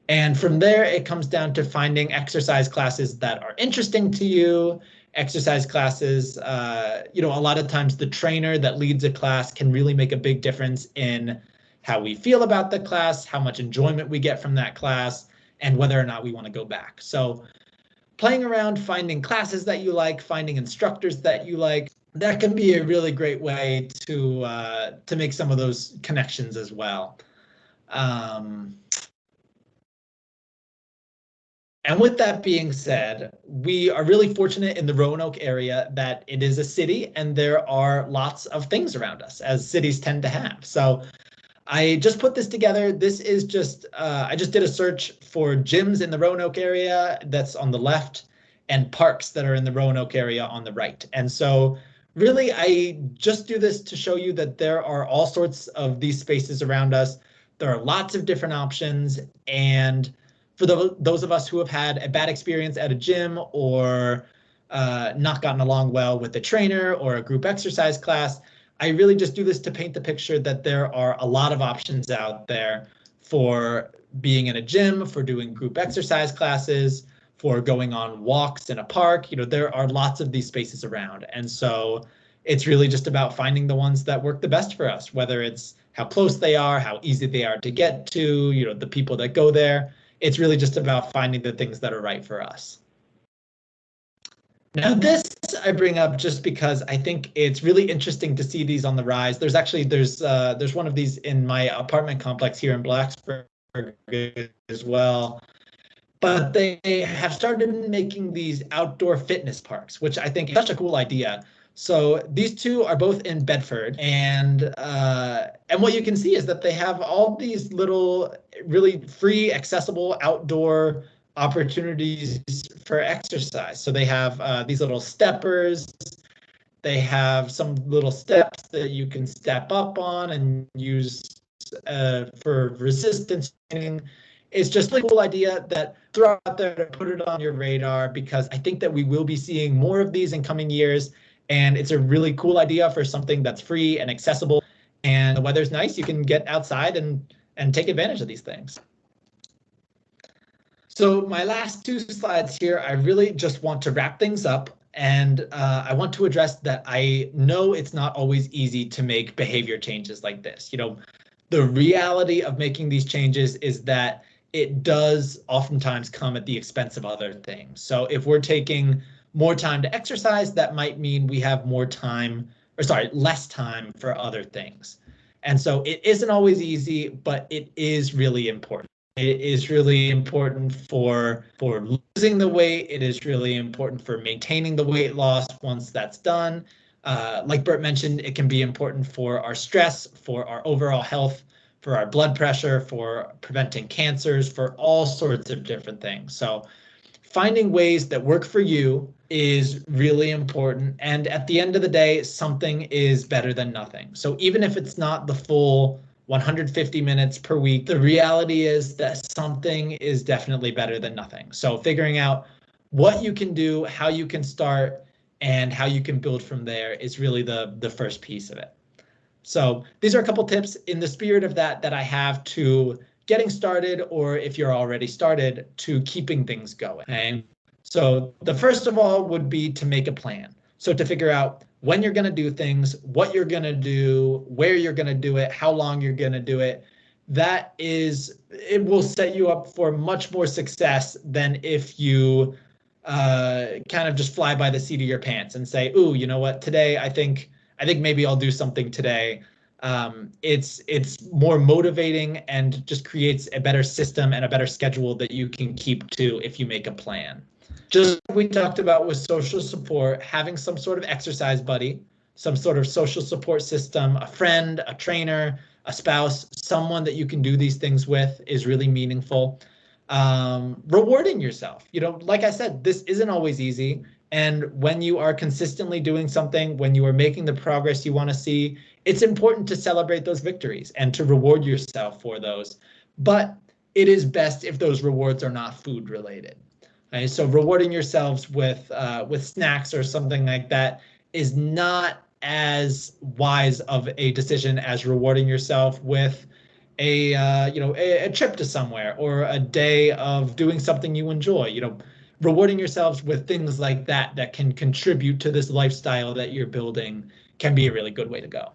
And from there, it comes down to finding exercise classes that are interesting to you. Exercise classes, a lot of times the trainer that leads a class can really make a big difference in how we feel about the class, how much enjoyment we get from that class, and whether or not we want to go back. So playing around, finding classes that you like, finding instructors that you like, that can be a really great way to make some of those connections as well. And with that being said, we are really fortunate in the Roanoke area that it is a city and there are lots of things around us, as cities tend to have. So I just put this together. This is just, I just did a search for gyms in the Roanoke area that's on the left and parks that are in the Roanoke area on the right. And so really, I just do this to show you that there are all sorts of these spaces around us. There are lots of different options, and for those of us who have had a bad experience at a gym or not gotten along well with a trainer or a group exercise class, I really just do this to paint the picture that there are a lot of options out there for being in a gym, for doing group exercise classes, for going on walks in a park. There are lots of these spaces around. And so it's really just about finding the ones that work the best for us, whether it's how close they are, how easy they are to get to, the people that go there. It's really just about finding the things that are right for us. Now, this I bring up just because I think it's really interesting to see these on the rise. There's one of these in my apartment complex here in Blacksburg as well. But they have started making these outdoor fitness parks, which I think is such a cool idea. So these two are both in Bedford, and what you can see is that they have all these little really free, accessible outdoor opportunities for exercise. So they have these little steppers. They have some little steps that you can step up on and use for resistance training. It's just a really cool idea that throw out there to put it on your radar, because I think that we will be seeing more of these in coming years. And it's a really cool idea for something that's free and accessible. And the weather's nice, you can get outside and take advantage of these things. So my last two slides here, I really just want to wrap things up. And I want to address that I know it's not always easy to make behavior changes like this. The reality of making these changes is that it does oftentimes come at the expense of other things. So if we're taking more time to exercise, that might mean we have less time for other things. And so it isn't always easy, but it is really important. It is really important for losing the weight. It is really important for maintaining the weight loss once that's done. Like Bert mentioned, it can be important for our stress, for our overall health, for our blood pressure, for preventing cancers, for all sorts of different things. So finding ways that work for you is really important. And at the end of the day, something is better than nothing. So even if it's not the full 150 minutes per week, the reality is that something is definitely better than nothing. So figuring out what you can do, how you can start, and how you can build from there is really the first piece of it. So these are a couple tips in the spirit of that I have to getting started, or if you're already started, to keeping things going. And so the first of all would be to make a plan. So to figure out when you're going to do things, what you're going to do, where you're going to do it, how long you're going to do it. It will set you up for much more success than if you kind of just fly by the seat of your pants and say, ooh, you know what, today I think maybe I'll do something today. It's more motivating and just creates a better system and a better schedule that you can keep to if you make a plan. Just like we talked about with social support, having some sort of exercise buddy, some sort of social support system, a friend, a trainer, a spouse, someone that you can do these things with is really meaningful. Rewarding yourself. Like I said, this isn't always easy. And when you are consistently doing something, when you are making the progress you want to see, it's important to celebrate those victories and to reward yourself for those. But it is best if those rewards are not food related. Okay? So rewarding yourselves with snacks or something like that is not as wise of a decision as rewarding yourself with a trip to somewhere or a day of doing something you enjoy. Rewarding yourselves with things like that can contribute to this lifestyle that you're building can be a really good way to go.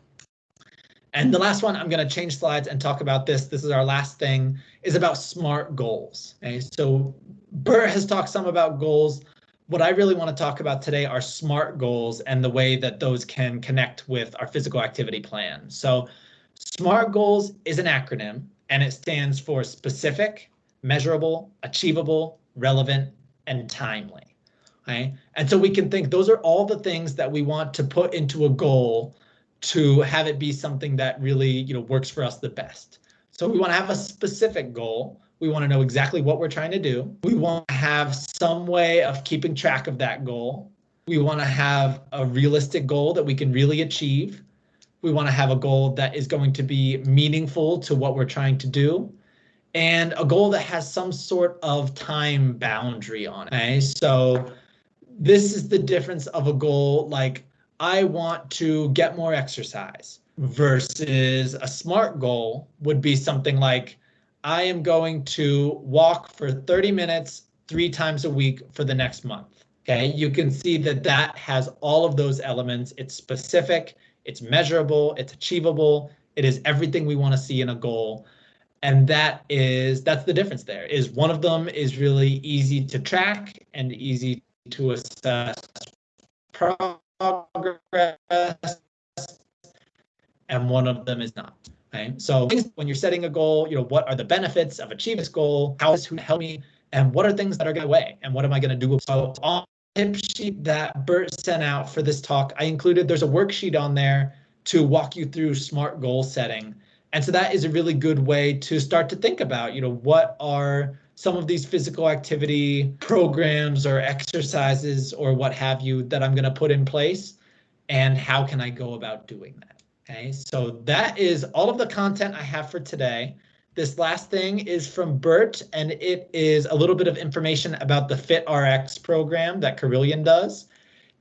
And the last one, I'm going to change slides and talk about this. This is our last thing, is about SMART goals. Okay, so Bert has talked some about goals. What I really want to talk about today are SMART goals and the way that those can connect with our physical activity plan. So SMART goals is an acronym, and it stands for specific, measurable, achievable, relevant, and timely. Okay? And so we can think those are all the things that we want to put into a goal to have it be something that really works for us the best. So we want to have a specific goal. We want to know exactly what we're trying to do. We want to have some way of keeping track of that goal. We want to have a realistic goal that we can really achieve. We want to have a goal that is going to be meaningful to what we're trying to do, and a goal that has some sort of time boundary on it. Okay? So this is the difference of a goal like I want to get more exercise versus a SMART goal would be something like I am going to walk for 30 minutes 3 times a week for the next month. Okay, you can see that has all of those elements. It's specific, it's measurable, it's achievable, it is everything we want to see in a goal. And that's the difference there, is one of them is really easy to track and easy to assess progress, and one of them is not. Okay? So when you're setting a goal, what are the benefits of achieving this goal? How is it help me? And what are things that are going away? And what am I going to do? So on the tip sheet that Bert sent out for this talk, there's a worksheet on there to walk you through SMART goal setting. And so that is a really good way to start to think about, what are some of these physical activity programs or exercises or what have you that I'm going to put in place, and how can I go about doing that? Okay, so that is all of the content I have for today. This last thing is from Bert, and it is a little bit of information about the FitRx program that Carilion does.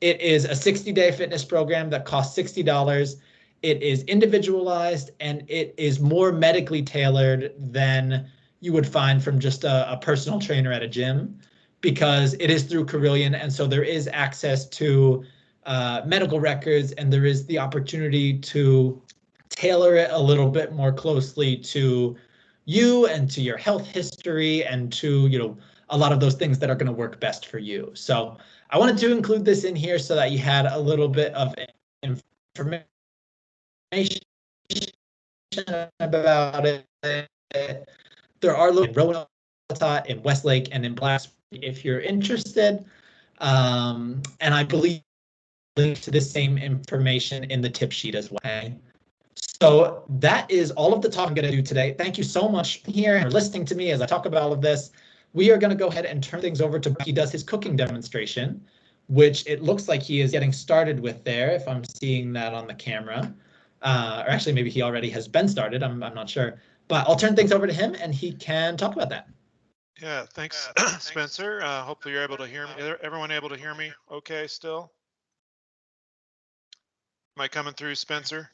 It is a 60-day fitness program that costs $60. it is individualized, and it is more medically tailored than you would find from just a personal trainer at a gym, because it is through Carilion, and so there is access to medical records, and there is the opportunity to tailor it a little bit more closely to you and to your health history and to, a lot of those things that are going to work best for you. So I wanted to include this in here so that you had a little bit of information about it. There are little Roanoke, in Westlake, and in Blacksburg if you're interested. And I believe link to the same information in the tip sheet as well. Okay? So that is all of the talk I'm going to do today. Thank you so much for here and listening to me as I talk about all of this. We are going to go ahead and turn things over to he does his cooking demonstration, which it looks like he is getting started with there, if I'm seeing that on the camera. Or actually, maybe he already has been started. I'm not sure. But I'll turn things over to him and he can talk about that. Yeah, thanks, Spencer. Hopefully you're able to hear me. Everyone able to hear me okay still? Am I coming through, Spencer?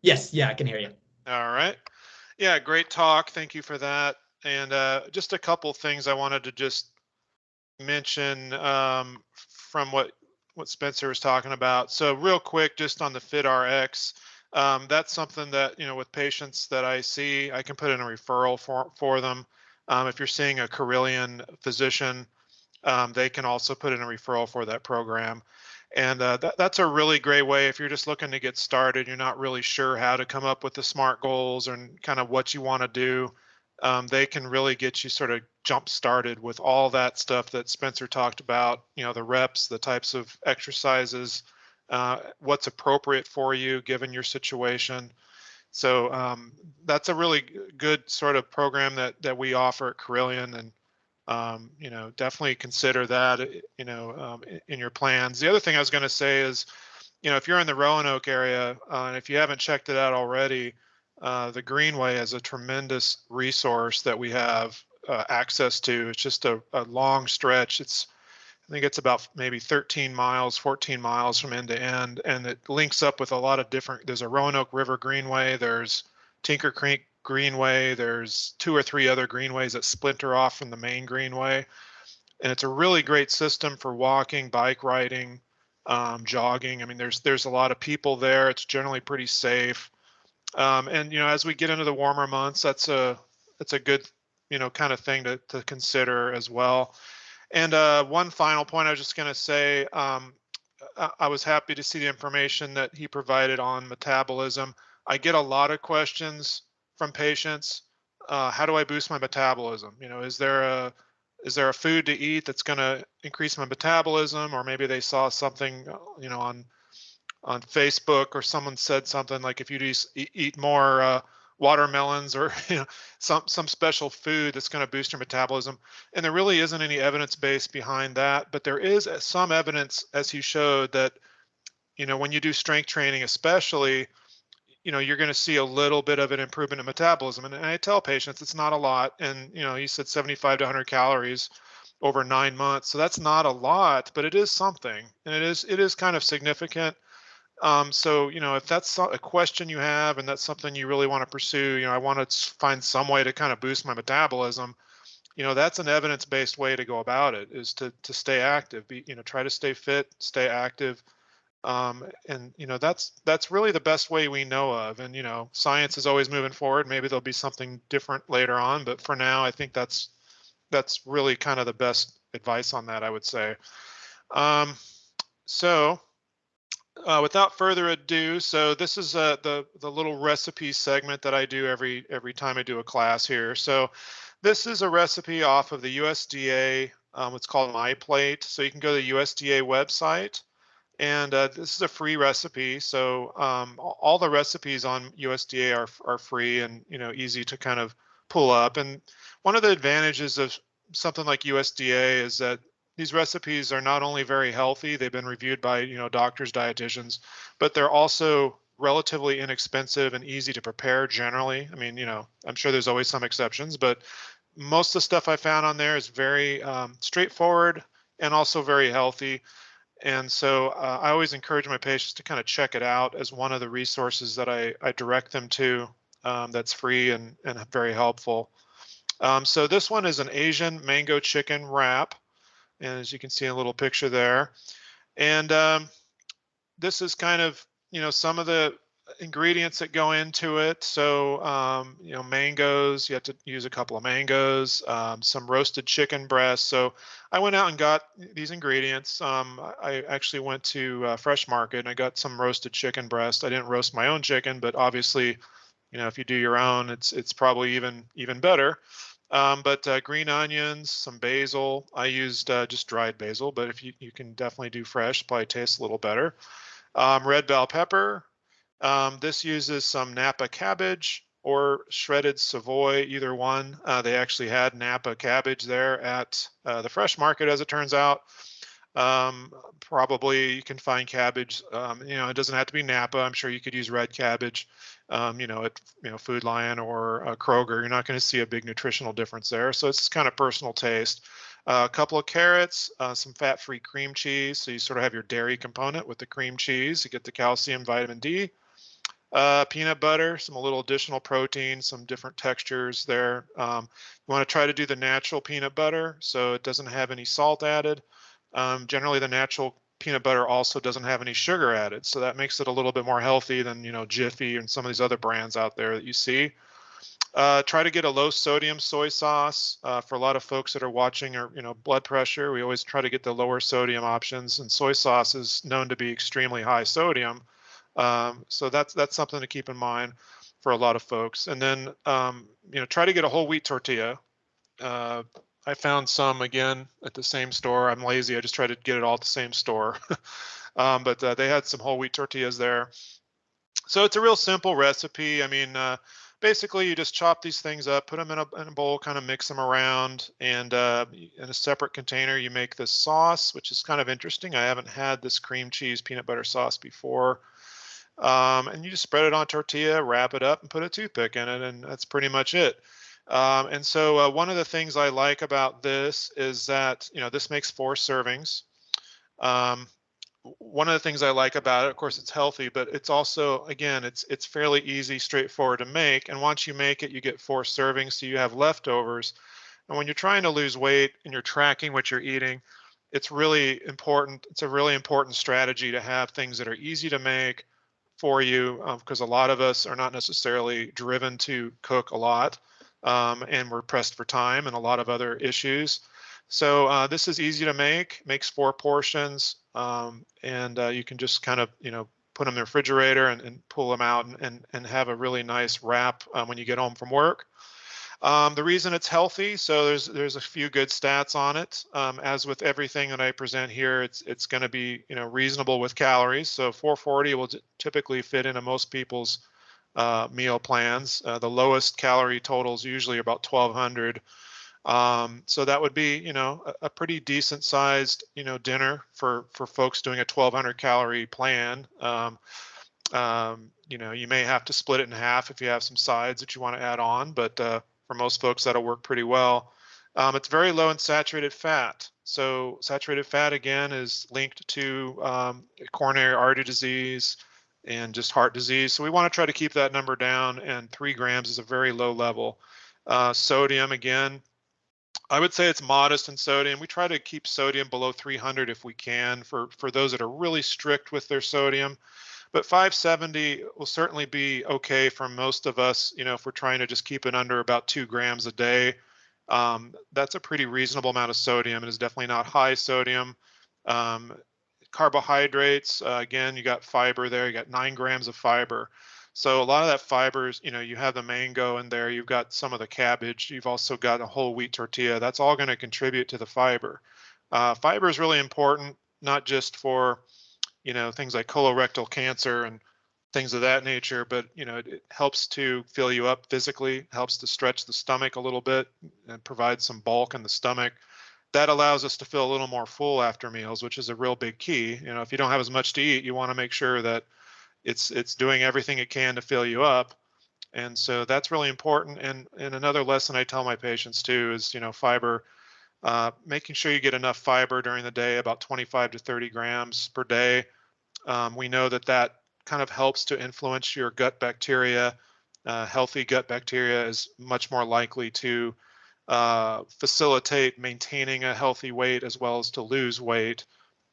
Yes, yeah, I can hear you. All right. Yeah, great talk. Thank you for that. And just a couple things I wanted to just mention from what Spencer was talking about. So real quick, just on the FitRx, that's something that, with patients that I see, I can put in a referral for them. If you're seeing a Carilion physician, they can also put in a referral for that program. And that's a really great way if you're just looking to get started, you're not really sure how to come up with the SMART goals and kind of what you want to do. They can really get you sort of jump started with all that stuff that Spencer talked about, the reps, the types of exercises, what's appropriate for you given your situation. So that's a really good sort of program that we offer at Carilion, and definitely consider that, in your plans. The other thing I was going to say is, if you're in the Roanoke area, and if you haven't checked it out already, the Greenway is a tremendous resource that we have access to. It's just a long stretch. I think it's about maybe 13 miles, 14 miles from end to end, and it links up with a lot of different, there's a Roanoke River Greenway, there's Tinker Creek Greenway, there's 2 or 3 other greenways that splinter off from the main greenway. And it's a really great system for walking, bike riding, jogging. I mean, there's a lot of people there. It's generally pretty safe. And as we get into the warmer months, that's a good kind of thing to consider as well. And one final point I was just going to say, I was happy to see the information that he provided on metabolism. I get a lot of questions from patients. How do I boost my metabolism? Is there a food to eat that's going to increase my metabolism? Or maybe they saw something, on Facebook, or someone said something like, if you just eat more watermelons, or some special food that's going to boost your metabolism. And there really isn't any evidence base behind that, but there is some evidence, as he showed, that when you do strength training especially, you're going to see a little bit of an improvement in metabolism. And I tell patients it's not a lot, and he said 75 to 100 calories over 9 months, so that's not a lot, but it is something, and it is kind of significant. So, if that's a question you have and that's something you really want to pursue, I want to find some way to kind of boost my metabolism, that's an evidence-based way to go about it, is to stay active, try to stay fit, stay active. And, that's really the best way we know of. And, science is always moving forward. Maybe there'll be something different later on, but for now, I think that's really kind of the best advice on that, I would say. So, without further ado, so this is the little recipe segment that I do every time I do a class here. So this is a recipe off of the USDA. It's called My Plate. So you can go to the USDA website, and this is a free recipe. So all the recipes on USDA are free and easy to kind of pull up. And one of the advantages of something like USDA is that these recipes are not only very healthy, they've been reviewed by doctors, dietitians, but they're also relatively inexpensive and easy to prepare generally. I mean, I'm sure there's always some exceptions, but most of the stuff I found on there is very straightforward and also very healthy. And so I always encourage my patients to kind of check it out as one of the resources that I direct them to, that's free and very helpful. So this one is an Asian mango chicken wrap. And as you can see in a little picture there. And this is kind of, some of the ingredients that go into it. So, mangoes, you have to use a couple of mangoes, some roasted chicken breast. So I went out and got these ingredients. I actually went to Fresh Market and I got some roasted chicken breast. I didn't roast my own chicken, but obviously, if you do your own, it's probably even better. But green onions, some basil. I used just dried basil, but if you can definitely do fresh, probably tastes a little better. Red bell pepper. This uses some Napa cabbage or shredded Savoy, either one. They actually had Napa cabbage there at the Fresh Market, as it turns out. Probably you can find cabbage. It doesn't have to be Napa. I'm sure you could use red cabbage. At Food Lion or Kroger, you're not going to see a big nutritional difference there. So it's kind of personal taste. A couple of carrots, some fat-free cream cheese. So you sort of have your dairy component with the cream cheese. You get the calcium, vitamin D. Peanut butter, a little additional protein, some different textures there. You want to try to do the natural peanut butter so it doesn't have any salt added. Generally, the natural peanut butter also doesn't have any sugar added, so that makes it a little bit more healthy than Jiffy and some of these other brands out there that you see. Try to get a low sodium soy sauce. For a lot of folks that are watching or blood pressure, we always try to get the lower sodium options, and soy sauce is known to be extremely high sodium. So that's something to keep in mind for a lot of folks. And then try to get a whole wheat tortilla. I found some again at the same store. I'm lazy. I just try to get it all at the same store. But they had some whole wheat tortillas there. So it's a real simple recipe. I mean, basically you just chop these things up, put them in a bowl, kind of mix them around, and in a separate container you make this sauce, which is kind of interesting. I haven't had this cream cheese peanut butter sauce before. And you just spread it on tortilla, wrap it up, and put a toothpick in it, and that's pretty much it. And so one of the things I like about this is that this makes 4 servings. One of the things I like about it, of course, it's healthy, but it's also, again, it's fairly easy, straightforward to make. And once you make it, you get 4 servings, so you have leftovers. And when you're trying to lose weight and you're tracking what you're eating, it's really important. It's a really important strategy to have things that are easy to make for you, because a lot of us are not necessarily driven to cook a lot, and we're pressed for time and a lot of other issues. So this is easy to make, makes 4 portions, and you can just kind of, put them in the refrigerator and pull them out and have a really nice wrap when you get home from work. The reason it's healthy, so there's a few good stats on it. As with everything that I present here, it's going to be reasonable with calories. So 440 will typically fit into most people's meal plans. The lowest calorie total is usually about 1,200. So that would be a pretty decent sized dinner for folks doing a 1,200 calorie plan. You may have to split it in half if you have some sides that you want to add on, but for most folks that'll work pretty well. It's very low in saturated fat. So saturated fat, again, is linked to coronary artery disease and just heart disease. So we want to try to keep that number down, and 3 grams is a very low level. Sodium, again, I would say it's modest in sodium. We try to keep sodium below 300 if we can for those that are really strict with their sodium. But 570 will certainly be okay for most of us, if we're trying to just keep it under about 2 grams a day. That's a pretty reasonable amount of sodium. It is definitely not high sodium. Carbohydrates, again, you got fiber there. You got 9 grams of fiber. So a lot of that fiber is, you have the mango in there. You've got some of the cabbage. You've also got a whole wheat tortilla. That's all going to contribute to the fiber. Fiber is really important, not just for things like colorectal cancer and things of that nature, but it helps to fill you up physically, helps to stretch the stomach a little bit and provide some bulk in the stomach. That allows us to feel a little more full after meals, which is a real big key. If you don't have as much to eat, you want to make sure that it's doing everything it can to fill you up. And so that's really important. And another lesson I tell my patients too is, fiber Making sure you get enough fiber during the day, about 25 to 30 grams per day. We know that that kind of helps to influence your gut bacteria. Healthy gut bacteria is much more likely to facilitate maintaining a healthy weight as well as to lose weight.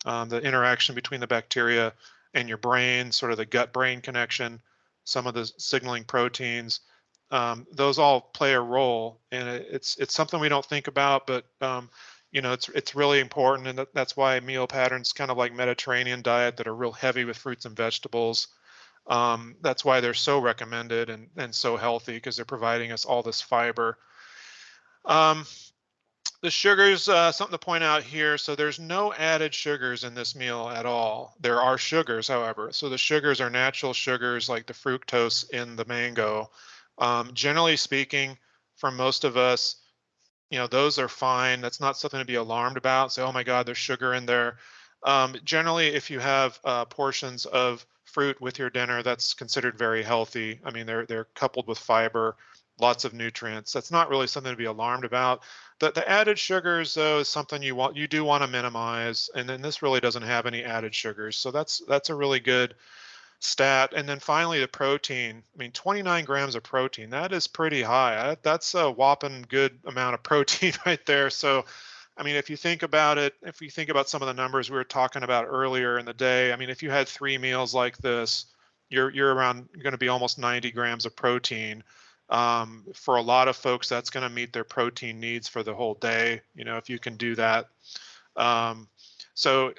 The interaction between the bacteria and your brain, sort of the gut-brain connection, some of the signaling proteins, those all play a role, and it's something we don't think about, but you know, it's really important, and that's why meal patterns, kind of like Mediterranean diet, that are real heavy with fruits and vegetables. That's why they're so recommended and so healthy, because they're providing us all this fiber. Um, the sugars, something to point out here. So there's no added sugars in this meal at all. There are sugars, however. So the sugars are natural sugars like the fructose in the mango. Generally speaking, for most of us, you know, those are fine. That's not something to be alarmed about. Say, oh my God, there's sugar in there. Generally, if you have portions of fruit with your dinner, that's considered very healthy. I mean, they're coupled with fiber, lots of nutrients. That's not really something to be alarmed about. The added sugars, though, is something you do want to minimize. And then this really doesn't have any added sugars, so that's a really good stat. And then finally, the protein. I mean, 29 grams of protein, that is pretty high. That's a whopping good amount of protein right there. So, I mean, if you think about it, if you think about some of the numbers we were talking about earlier in the day, I mean, if you had 3 meals like this, you're going to be almost 90 grams of protein. For a lot of folks, that's going to meet their protein needs for the whole day, you know, if you can do that. Um, so,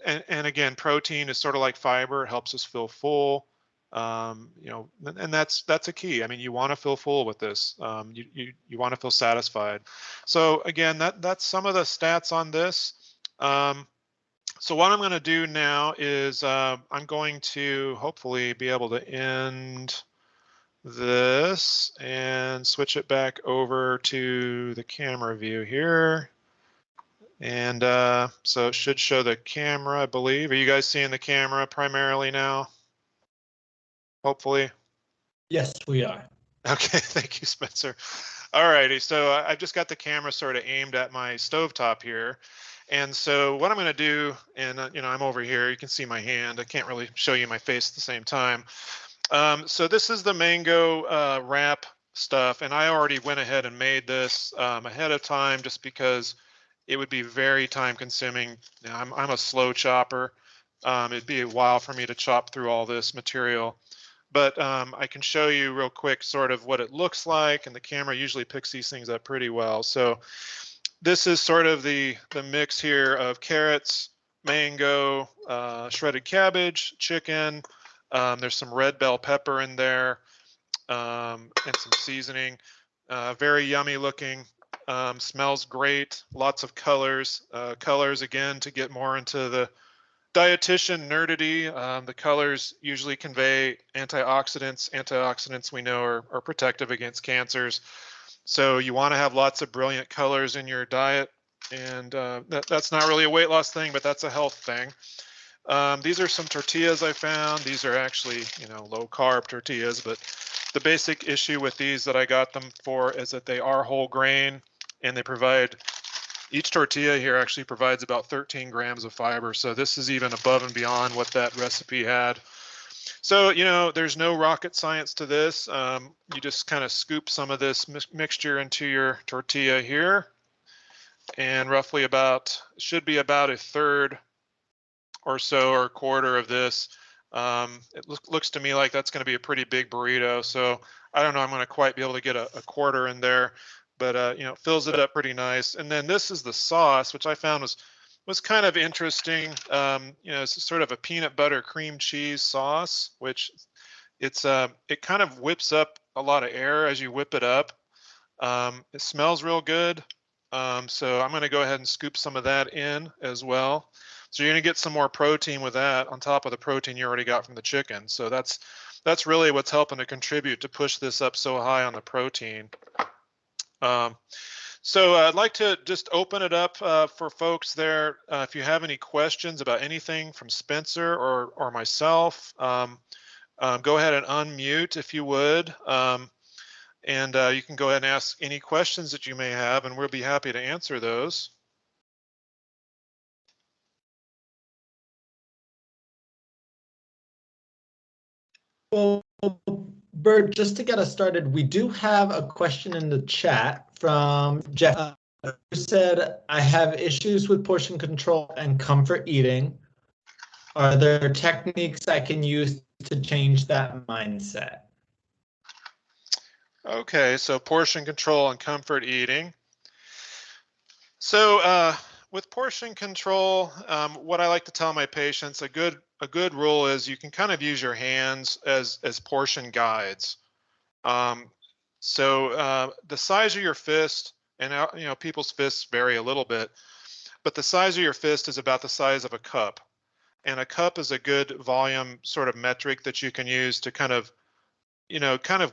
and again, protein is sort of like fiber. It helps us feel full. You know, and that's a key. I mean, you want to feel full with this. You want to feel satisfied. So again, that's some of the stats on this. So what I'm going to do now is I'm going to hopefully be able to end this and switch it back over to the camera view here. And so it should show the camera, I believe. Are you guys seeing the camera primarily now? Hopefully. Yes, we are. Okay, thank you, Spencer. All righty, so I've just got the camera sort of aimed at my stovetop here. And so what I'm going to do, and you know, I'm over here, you can see my hand. I can't really show you my face at the same time. So this is the mango wrap stuff, and I already went ahead and made this ahead of time just because it would be very time consuming. Now, I'm a slow chopper. It'd be a while for me to chop through all this material, but I can show you real quick sort of what it looks like, and the camera usually picks these things up pretty well. So this is sort of the mix here of carrots, mango, shredded cabbage, chicken. There's some red bell pepper in there, and some seasoning. Very yummy looking. Smells great. Lots of colors. Colors, again, to get more into the dietitian nerdity. The colors usually convey antioxidants. Antioxidants, we know, are protective against cancers. So you want to have lots of brilliant colors in your diet. And that's not really a weight loss thing, but that's a health thing. These are some tortillas I found. These are actually, you know, low carb tortillas, but the basic issue with these that I got them for is that they are whole grain, and they provide, each tortilla here actually provides about 13 grams of fiber. So this is even above and beyond what that recipe had. So, you know, there's no rocket science to this. You just kind of scoop some of this mixture into your tortilla here, and roughly about, should be about a third or so, or a quarter of this. It looks to me like that's going to be a pretty big burrito. So I don't know, I'm going to quite be able to get a quarter in there, but you know, it fills it up pretty nice. And then this is the sauce, which I found was kind of interesting. You know, it's sort of a peanut butter cream cheese sauce, which it kind of whips up a lot of air as you whip it up. It smells real good. So I'm going to go ahead and scoop some of that in as well. So you're going to get some more protein with that on top of the protein you already got from the chicken. So that's really what's helping to contribute to push this up so high on the protein. So I'd like to just open it up for folks there. If you have any questions about anything from Spencer or myself, go ahead and unmute if you would. And you can go ahead and ask any questions that you may have, and we'll be happy to answer those. Well, Bert, just to get us started, we do have a question in the chat from Jeff, who said, I have issues with portion control and comfort eating. Are there techniques I can use to change that mindset? Okay, so portion control and comfort eating. So with portion control, what I like to tell my patients, a good rule is you can kind of use your hands as portion guides. The size of your fist, and people's fists vary a little bit, but the size of your fist is about the size of a cup. And a cup is a good volume sort of metric that you can use to kind of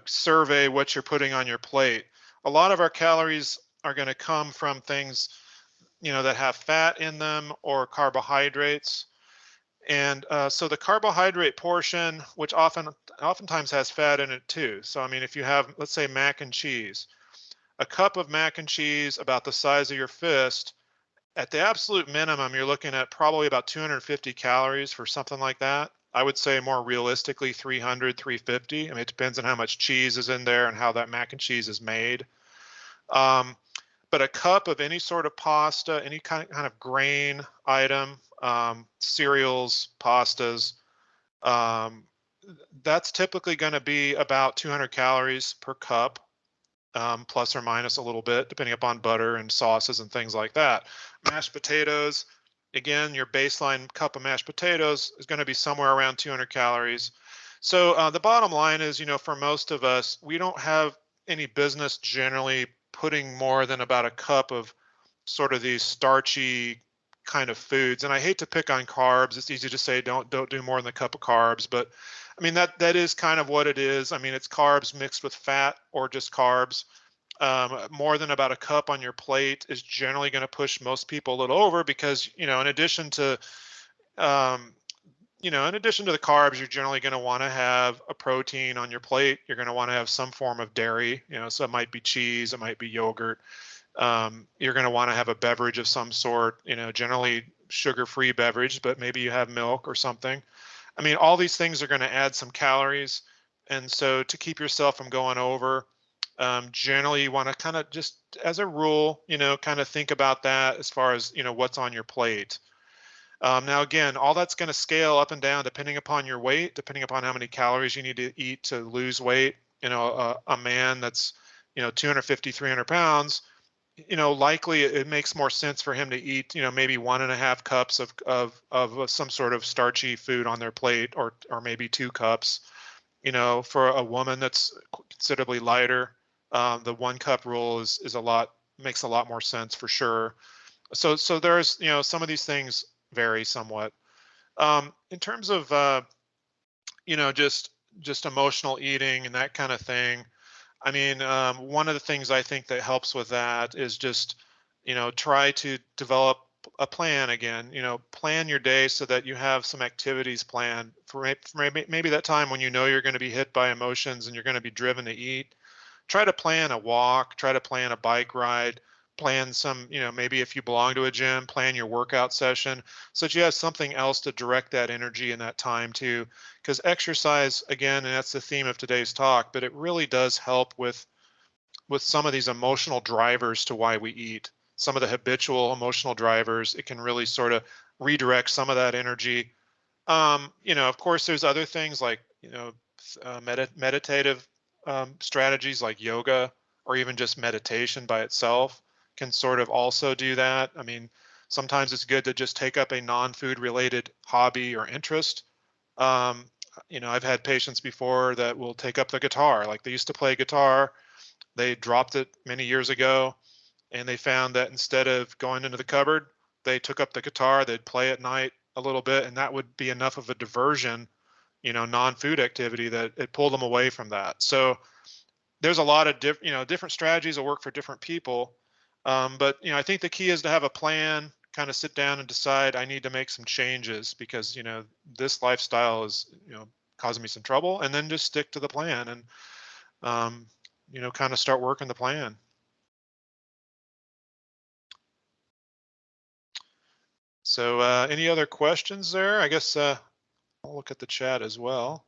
survey what you're putting on your plate. A lot of our calories are going to come from things, that have fat in them or carbohydrates. And so the carbohydrate portion, which oftentimes has fat in it too. So, I mean, if you have, let's say, mac and cheese, a cup of mac and cheese about the size of your fist, at the absolute minimum, you're looking at probably about 250 calories for something like that. I would say more realistically 300, 350. I mean, it depends on how much cheese is in there and how that mac and cheese is made. But a cup of any sort of pasta, any kind of grain item, cereals, pastas, that's typically going to be about 200 calories per cup, plus or minus a little bit, depending upon butter and sauces and things like that. Mashed potatoes, again, your baseline cup of mashed potatoes is going to be somewhere around 200 calories. So the bottom line is, for most of us, we don't have any business generally putting more than about a cup of sort of these starchy kind of foods. And I hate to pick on carbs. It's easy to say don't do more than a cup of carbs, but I mean that is kind of what it is. I mean, it's carbs mixed with fat or just carbs. More than about a cup on your plate is generally going to push most people a little over because, in addition to the carbs, you're generally going to want to have a protein on your plate. You're going to want to have some form of dairy, so it might be cheese, it might be yogurt. You're going to want to have a beverage of some sort, generally sugar-free beverage, but maybe you have milk or something. I mean, all these things are going to add some calories. And so to keep yourself from going over, generally you want to kind of just as a rule, kind of think about that as far as, what's on your plate. Now, again, all that's going to scale up and down depending upon your weight, depending upon how many calories you need to eat to lose weight. A man that's, 250, 300 pounds, likely it makes more sense for him to eat, maybe 1.5 cups of some sort of starchy food on their plate, or maybe 2 cups. For a woman that's considerably lighter, the 1 cup rule makes a lot more sense for sure. So there's, some of these things vary somewhat. In terms of, just emotional eating and that kind of thing. I mean, one of the things I think that helps with that is just, try to develop a plan again, plan your day so that you have some activities planned for maybe that time when you're going to be hit by emotions and you're going to be driven to eat. Try to plan a walk, try to plan a bike ride, plan some, maybe if you belong to a gym, plan your workout session so that you have something else to direct that energy and that time to. Because exercise, again, and that's the theme of today's talk, but it really does help with some of these emotional drivers to why we eat. Some of the habitual emotional drivers, it can really sort of redirect some of that energy. Of course, there's other things like, meditative strategies like yoga or even just meditation by itself can sort of also do that. I mean, sometimes it's good to just take up a non-food related hobby or interest. Um, I've had patients before that will take up the guitar. Like they used to play guitar, they dropped it many years ago, and they found that instead of going into the cupboard, they took up the guitar, they'd play at night a little bit, and that would be enough of a diversion, non-food activity, that it pulled them away from that. So there's a lot of different strategies that work for different people. But I think the key is to have a plan, kind of sit down and decide I need to make some changes because this lifestyle is causing me some trouble, and then just stick to the plan and kind of start working the plan. So any other questions there? I guess I'll look at the chat as well.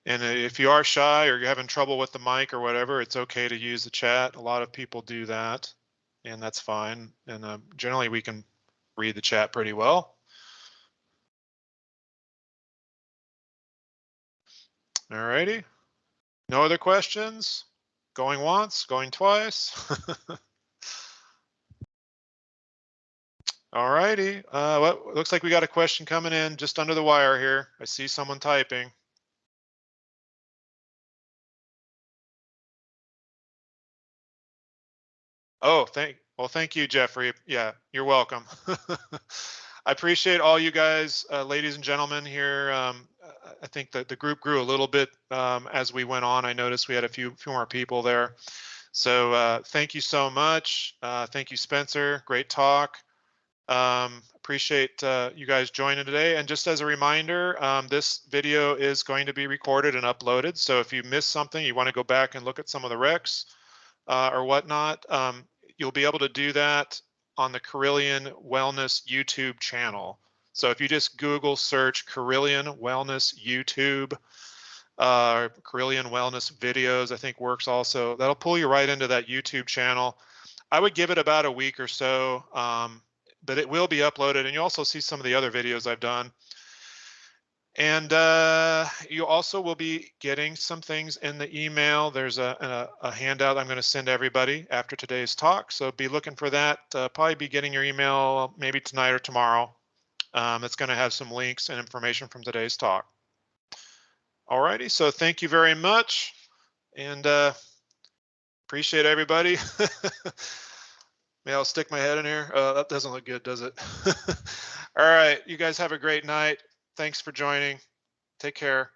And if you are shy or you're having trouble with the mic or whatever, it's okay to use the chat. A lot of people do that, and that's fine. And generally we can read the chat pretty well. All righty. No other questions? Going once, going twice? All righty. Well, looks like we got a question coming in just under the wire here. I see someone typing. Oh, thank you, Jeffrey. Yeah, you're welcome. I appreciate all you guys, ladies and gentlemen here. I think that the group grew a little bit as we went on. I noticed we had a few more people there. So thank you so much. Thank you, Spencer. Great talk. Appreciate you guys joining today. And just as a reminder, this video is going to be recorded and uploaded. So if you missed something, you want to go back and look at some of the recs or whatnot, you'll be able to do that on the Carilion Wellness YouTube channel. So if you just Google search Carilion Wellness YouTube, Carilion Wellness videos, I think works also. That'll pull you right into that YouTube channel. I would give it about a week or so, but it will be uploaded, and you'll also see some of the other videos I've done. And you also will be getting some things in the email. There's a handout I'm going to send everybody after today's talk. So be looking for that. Probably be getting your email maybe tonight or tomorrow. It's going to have some links and information from today's talk. All righty. So thank you very much. And appreciate everybody. Maybe I'll stick my head in here. That doesn't look good, does it? All right. You guys have a great night. Thanks for joining. Take care.